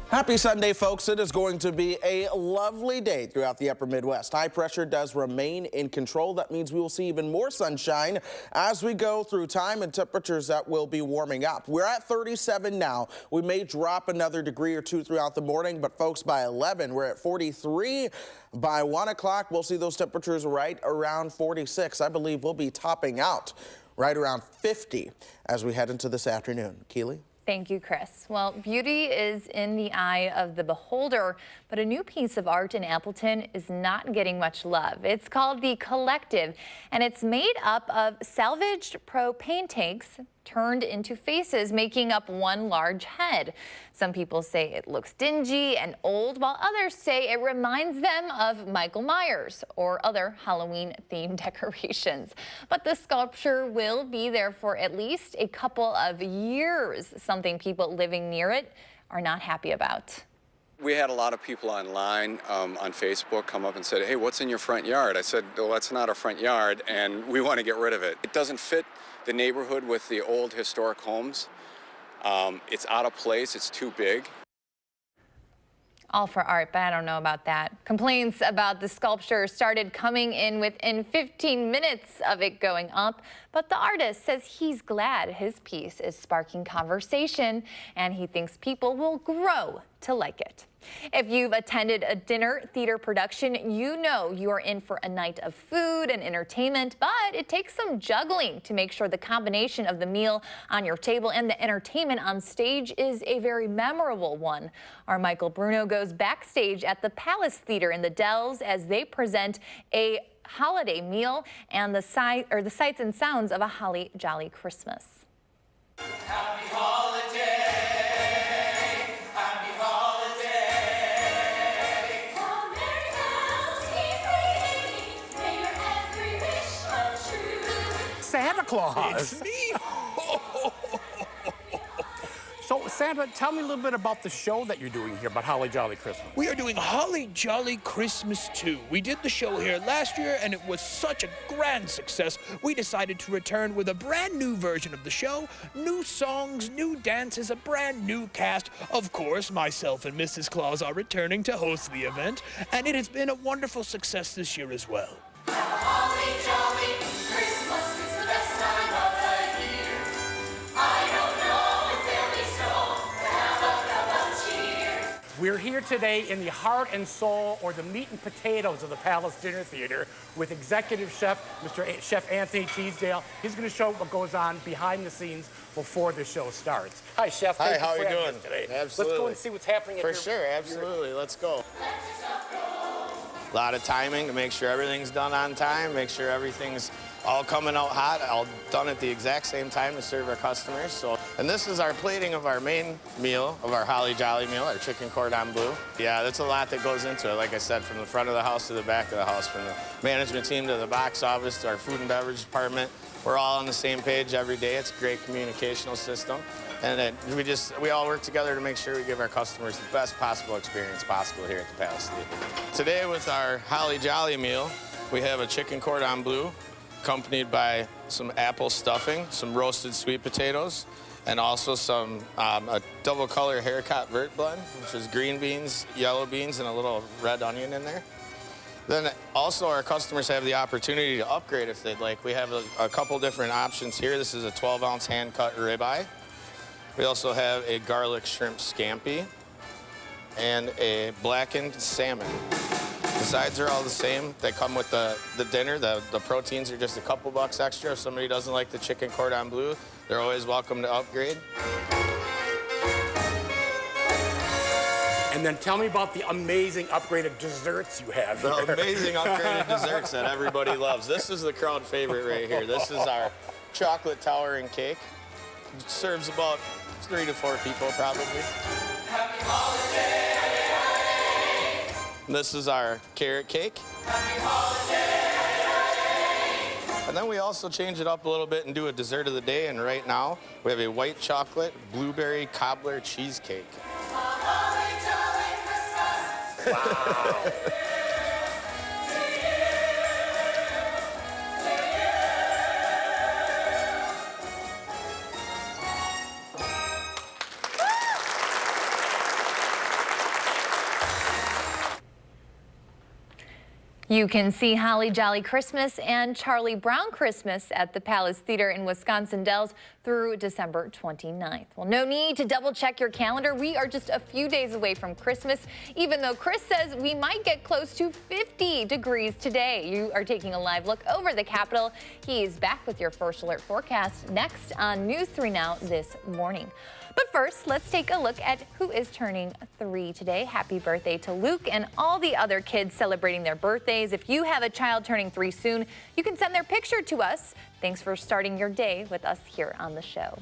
Speaker 4: Happy Sunday, folks. It is going to be a lovely day throughout the upper Midwest. High pressure does remain in control. That means we will see even more sunshine as we go through time and temperatures that will be warming up. We're at 37 now. We may drop another degree or two throughout the morning, but folks, by 11, we're at 43. By 1 o'clock, we'll see those temperatures right around 46. I believe we'll be topping out right around 50 as we head into this afternoon. Keely?
Speaker 1: Thank you, Chris. Well, beauty is in the eye of the beholder, but a new piece of art in Appleton is not getting much love. It's called The Collective, and it's made up of salvaged propane tanks turned into faces, making up one large head. Some people say it looks dingy and old, while others say it reminds them of Michael Myers or other Halloween-themed decorations. But the sculpture will be there for at least a couple of years, something people living near it are not happy about.
Speaker 15: We had a lot of people online on Facebook come up and said, hey, what's in your front yard? I said, well, that's not our front yard, and we want to get rid of it. It doesn't fit the neighborhood with the old historic homes. It's out of place. It's too big.
Speaker 1: All for art, but I don't know about that. Complaints about the sculpture started coming in within 15 minutes of it going up, but the artist says he's glad his piece is sparking conversation and he thinks people will grow to like it. If you've attended a dinner theater production, you know you are in for a night of food and entertainment, but it takes some juggling to make sure the combination of the meal on your table and the entertainment on stage is a very memorable one. Our Michael Bruno goes backstage at the Palace Theater in the Dells as they present a holiday meal and the sights and sounds of a holly jolly Christmas.
Speaker 2: Happy holiday.
Speaker 17: Santa Claus.
Speaker 19: It's me. So, Santa, tell me a little bit about the show that you're doing here about Holly Jolly Christmas.
Speaker 20: We are doing Holly Jolly Christmas 2. We did the show here last year, and it was such a grand success, we decided to return with a brand new version of the show, new songs, new dances, a brand new cast. Of course, myself and Mrs. Claus are returning to host the event, and it has been a wonderful success this year as well.
Speaker 2: Holly Jolly Christmas is the best time of the year. I don't know if there'll be snow, but have a cup of cheer.
Speaker 19: We're here today in the heart and soul, or the meat and potatoes of the Palace Dinner Theater with executive chef, Chef Anthony Teasdale. He's going to show what goes on behind the scenes before the show starts. Hi, Chef.
Speaker 25: Hi,
Speaker 19: Thank
Speaker 25: how
Speaker 19: you
Speaker 25: are
Speaker 19: for
Speaker 25: you
Speaker 19: having
Speaker 25: doing?
Speaker 19: us today.
Speaker 25: Absolutely.
Speaker 19: Let's go and see what's happening.
Speaker 25: For sure, absolutely. Let's go. A lot of timing to make sure everything's done on time, make sure everything's all coming out hot, all done at the exact same time to serve our customers. So, and this is our plating of our main meal, of our Holly Jolly meal, our chicken cordon bleu. Yeah, that's a lot that goes into it. Like I said, from the front of the house to the back of the house, from the management team to the box office to our food and beverage department. We're all on the same page every day. It's a great communicational system. And we all work together to make sure we give our customers the best possible experience possible here at the Palace Theater. Today with our Holly Jolly meal, we have a chicken cordon bleu, accompanied by some apple stuffing, some roasted sweet potatoes, and also some a double color haircut vert blend, which is green beans, yellow beans, and a little red onion in there. Then also our customers have the opportunity to upgrade if they'd like. We have a couple different options here. This is a 12-ounce hand-cut ribeye. We also have a garlic shrimp scampi and a blackened salmon. The sides are all the same. They come with the dinner. The proteins are just a couple bucks extra. If somebody doesn't like the chicken cordon bleu, they're always welcome to upgrade.
Speaker 19: And then tell me about the amazing upgraded desserts you have here.
Speaker 25: The amazing upgraded desserts that everybody loves. This is the crowd favorite right here. This is our chocolate towering cake. It serves about 3 to 4 people probably.
Speaker 2: Happy holiday.
Speaker 25: This is our carrot cake.
Speaker 2: Happy holiday.
Speaker 25: And then we also change it up a little bit and do a dessert of the day. And right now, we have a white chocolate blueberry cobbler cheesecake.
Speaker 2: Wow.
Speaker 1: You can see Holly Jolly Christmas and Charlie Brown Christmas at the Palace Theater in Wisconsin Dells through December 29th. Well, no need to double check your calendar. We are just a few days away from Christmas, even though Chris says we might get close to 50 degrees today. You are taking a live look over the Capitol. He's back with your first alert forecast next on News 3 Now this morning. But first, let's take a look at who is turning 3 today. Happy birthday to Luke and all the other kids celebrating their birthdays. If you have a child turning 3 soon, you can send their picture to us. Thanks for starting your day with us here on the show.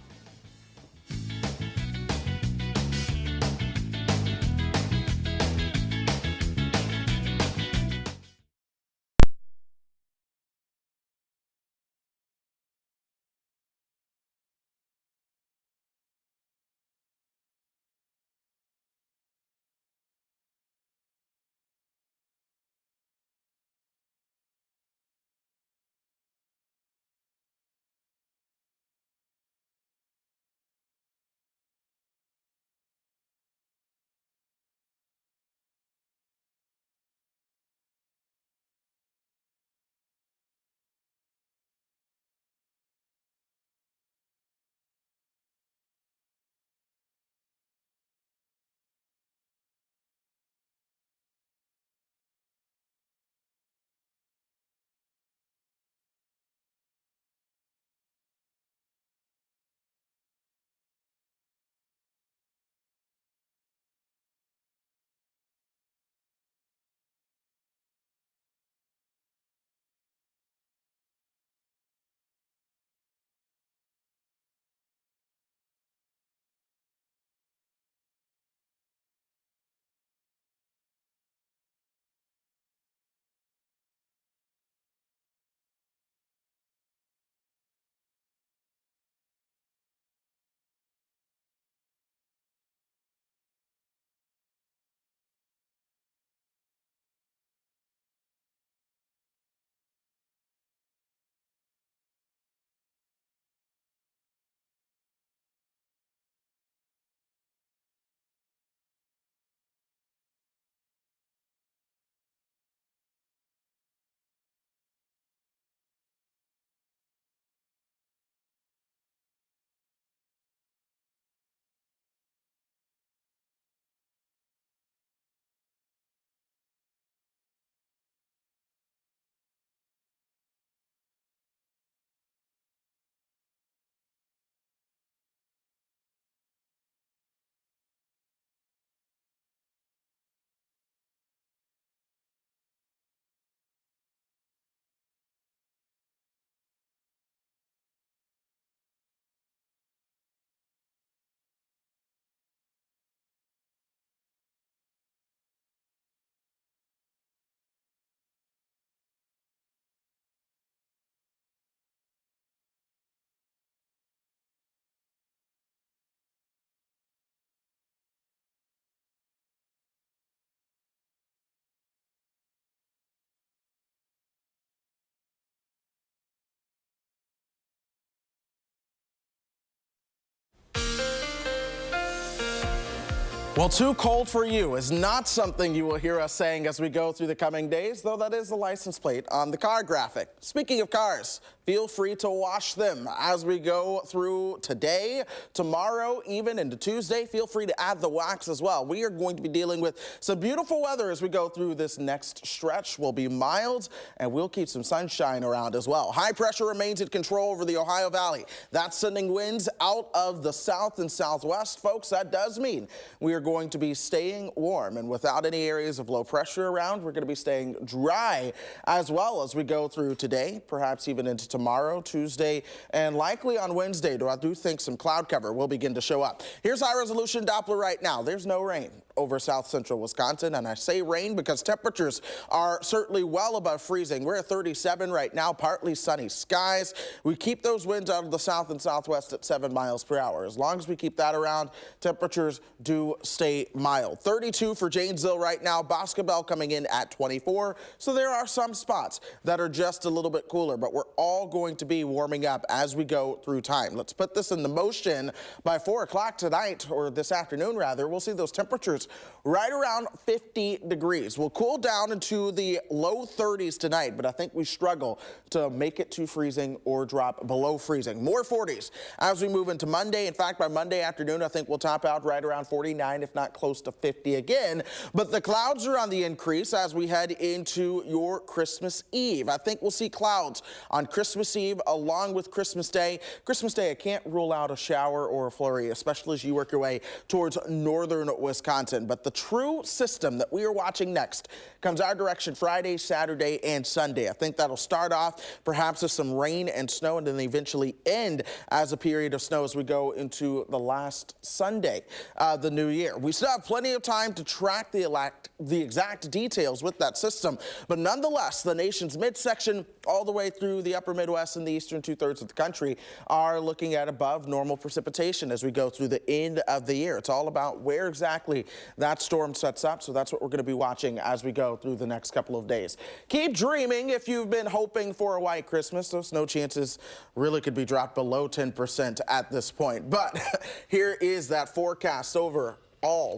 Speaker 4: Well, too cold for you is not something you will hear us saying as we go through the coming days, though that is the license plate on the car graphic. Speaking of cars, feel free to wash them as we go through today, tomorrow, even into Tuesday. Feel free to add the wax as well. We are going to be dealing with some beautiful weather as we go through this next stretch. Will be mild, and we'll keep some sunshine around as well. High pressure remains in control over the Ohio Valley. That's sending winds out of the south and southwest, folks. That does mean we are going to be staying warm, and without any areas of low pressure around, we're going to be staying dry as well as we go through today, perhaps even into tomorrow, Tuesday, and likely on Wednesday. I do think some cloud cover will begin to show up. Here's high resolution Doppler right now. There's no rain over south central Wisconsin, and I say rain because temperatures are certainly well above freezing. We're at 37 right now, partly sunny skies. We keep those winds out of the south and southwest at 7 miles per hour. As long as we keep that around, temperatures do stay mild. 32 for Janesville right now. Boscobel coming in at 24. So there are some spots that are just a little bit cooler, but we're all going to be warming up as we go through time. Let's put this into motion. By 4 o'clock tonight, or this afternoon rather, we'll see those temperatures right around 50 degrees. We'll cool down into the low 30s tonight, but I think we struggle to make it to freezing or drop below freezing. More 40s as we move into Monday. In fact, by Monday afternoon, I think we'll top out right around 49, if not close to 50 again. But the clouds are on the increase as we head into your Christmas Eve. I think we'll see clouds on Christmas Eve along with Christmas Day. Christmas Day, I can't rule out a shower or a flurry, especially as you work your way towards northern Wisconsin. But the true system that we are watching next comes our direction Friday, Saturday, and Sunday. I think that'll start off perhaps with some rain and snow and then eventually end as a period of snow as we go into the last Sunday of the new year. We still have plenty of time to track the exact details with that system, but nonetheless, the nation's midsection all the way through the upper Midwest and the eastern two-thirds of the country are looking at above normal precipitation as we go through the end of the year. It's all about where exactly that storm sets up, so that's what we're going to be watching as we go through the next couple of days. Keep dreaming if you've been hoping for a white Christmas. Those snow chances really could be dropped below 10% at this point, but here is that forecast over.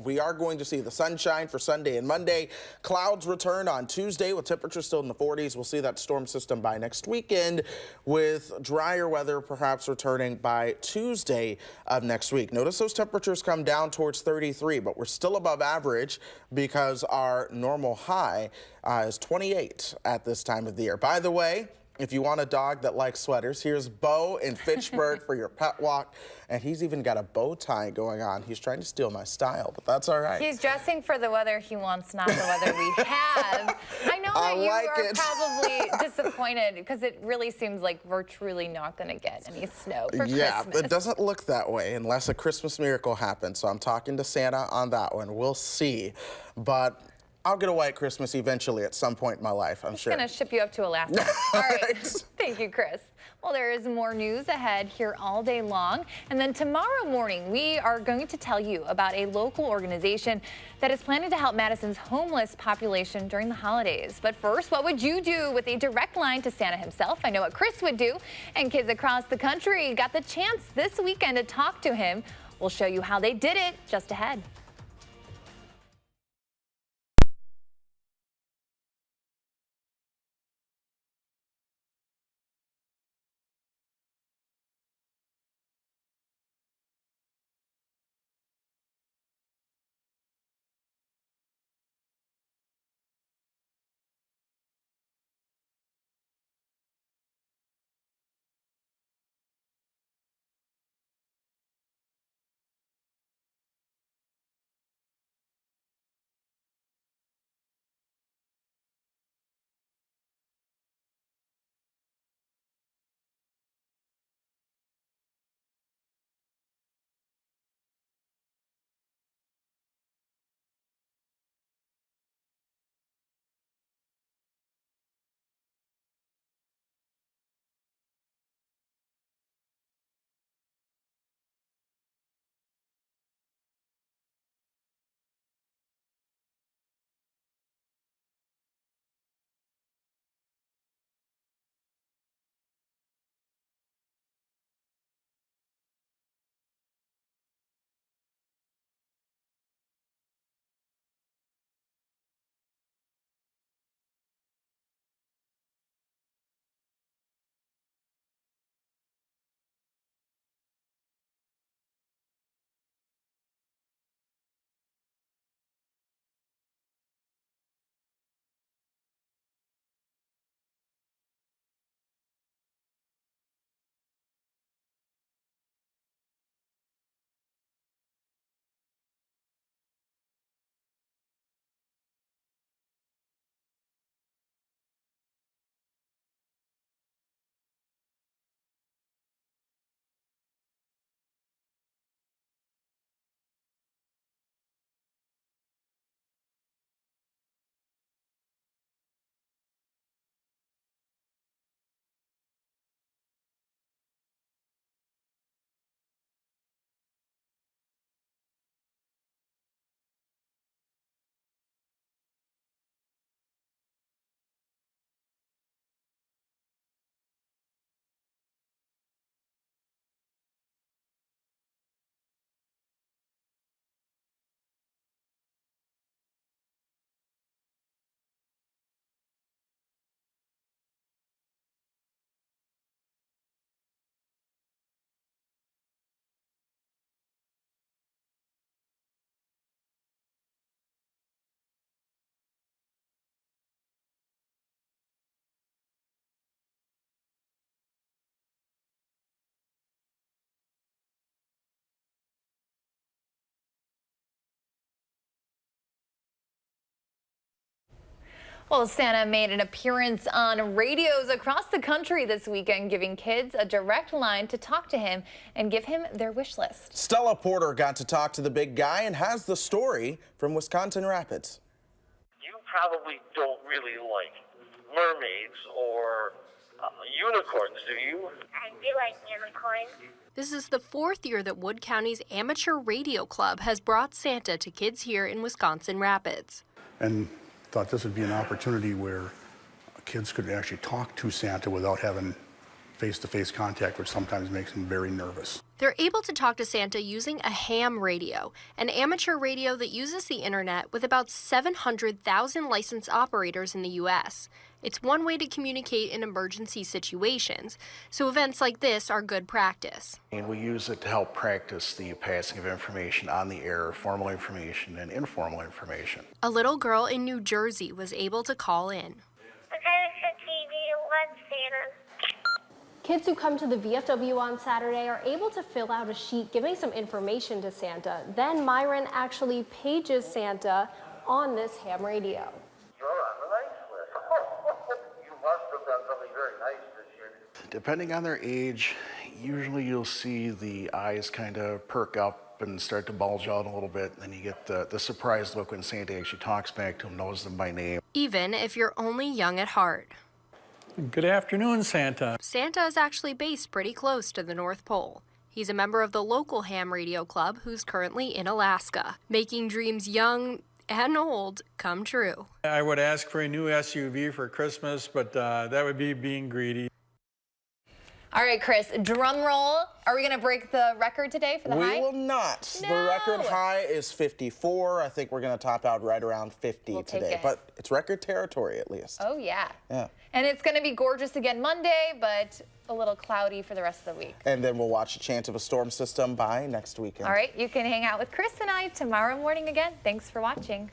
Speaker 4: We are going to see the sunshine for Sunday and Monday. Clouds return on Tuesday with temperatures still in the 40s. We'll see that storm system by next weekend with drier weather perhaps returning by Tuesday of next week. Notice those temperatures come down towards 33, but we're still above average because our normal high is 28 at this time of the year. By the way, if you want a dog that likes sweaters, here's Bo in Fitchburg for your pet walk. And he's even got a bow tie going on. He's trying to steal my style, but that's all right.
Speaker 1: He's dressing for the weather he wants, not the weather we have. I know that you are probably disappointed because it really seems like we're truly not going to get any snow for Christmas.
Speaker 4: Yeah, it doesn't look that way unless a Christmas miracle happens. So I'm talking to Santa on that one. We'll see. But I'll get a white Christmas eventually at some point in my life, I'm sure.
Speaker 1: I'm going to ship you up to Alaska. All right. Thank you, Chris. Well, there is more news ahead here all day long. And then tomorrow morning, we are going to tell you about a local organization that is planning to help Madison's homeless population during the holidays. But first, what would you do with a direct line to Santa himself? I know what Chris would do. And kids across the country got the chance this weekend to talk to him. We'll show you how they did it just ahead. Well, Santa made an appearance on radios across the country this weekend, giving kids a direct line to talk to him and give him their wish list.
Speaker 4: Stella Porter got to talk to the big guy and has the story from Wisconsin Rapids.
Speaker 6: You probably don't really like mermaids or unicorns, do you?
Speaker 21: I do like unicorns.
Speaker 22: This is the 4th year that Wood County's Amateur Radio Club has brought Santa to kids here in Wisconsin Rapids.
Speaker 23: And thought this would be an opportunity where kids could actually talk to Santa without having face-to-face contact, which sometimes makes them very nervous.
Speaker 22: They're able to talk to Santa using a ham radio, an amateur radio that uses the internet with about 700,000 licensed operators in the U.S. It's one way to communicate in emergency situations, so events like this are good practice.
Speaker 23: And we use it to help practice the passing of information on the air, formal information and informal information.
Speaker 22: A little girl in New Jersey was able to call in.
Speaker 21: WISC-TV loves Santa.
Speaker 24: Kids who come to the VFW on Saturday are able to fill out a sheet giving some information to Santa. Then Myron actually pages Santa on this ham radio.
Speaker 6: You're on the nice list. You must have done something very nice this year.
Speaker 23: Depending on their age, usually you'll see the eyes kind of perk up and start to bulge out a little bit. Then you get the surprised look when Santa actually talks back to them, knows them by name.
Speaker 22: Even if you're only young at heart.
Speaker 26: Good afternoon, Santa.
Speaker 22: Santa is actually based pretty close to the North Pole. He's a member of the local ham radio club who's currently in Alaska, making dreams young and old come true.
Speaker 26: I would ask for a new SUV for Christmas, but that would be being greedy.
Speaker 1: All right, Chris, drum roll. Are we going to break the record today for the high?
Speaker 4: We will not.
Speaker 1: No.
Speaker 4: The record high is 54. I think we're going to top out right around 50
Speaker 1: We'll take
Speaker 4: today.
Speaker 1: it.
Speaker 4: But it's record territory at least.
Speaker 1: Oh, yeah.
Speaker 4: Yeah.
Speaker 1: And it's going to be gorgeous again Monday, but a little cloudy for the rest of the week.
Speaker 4: And then we'll watch a chance of a storm system by next weekend.
Speaker 1: All right, you can hang out with Chris and I tomorrow morning again. Thanks for watching.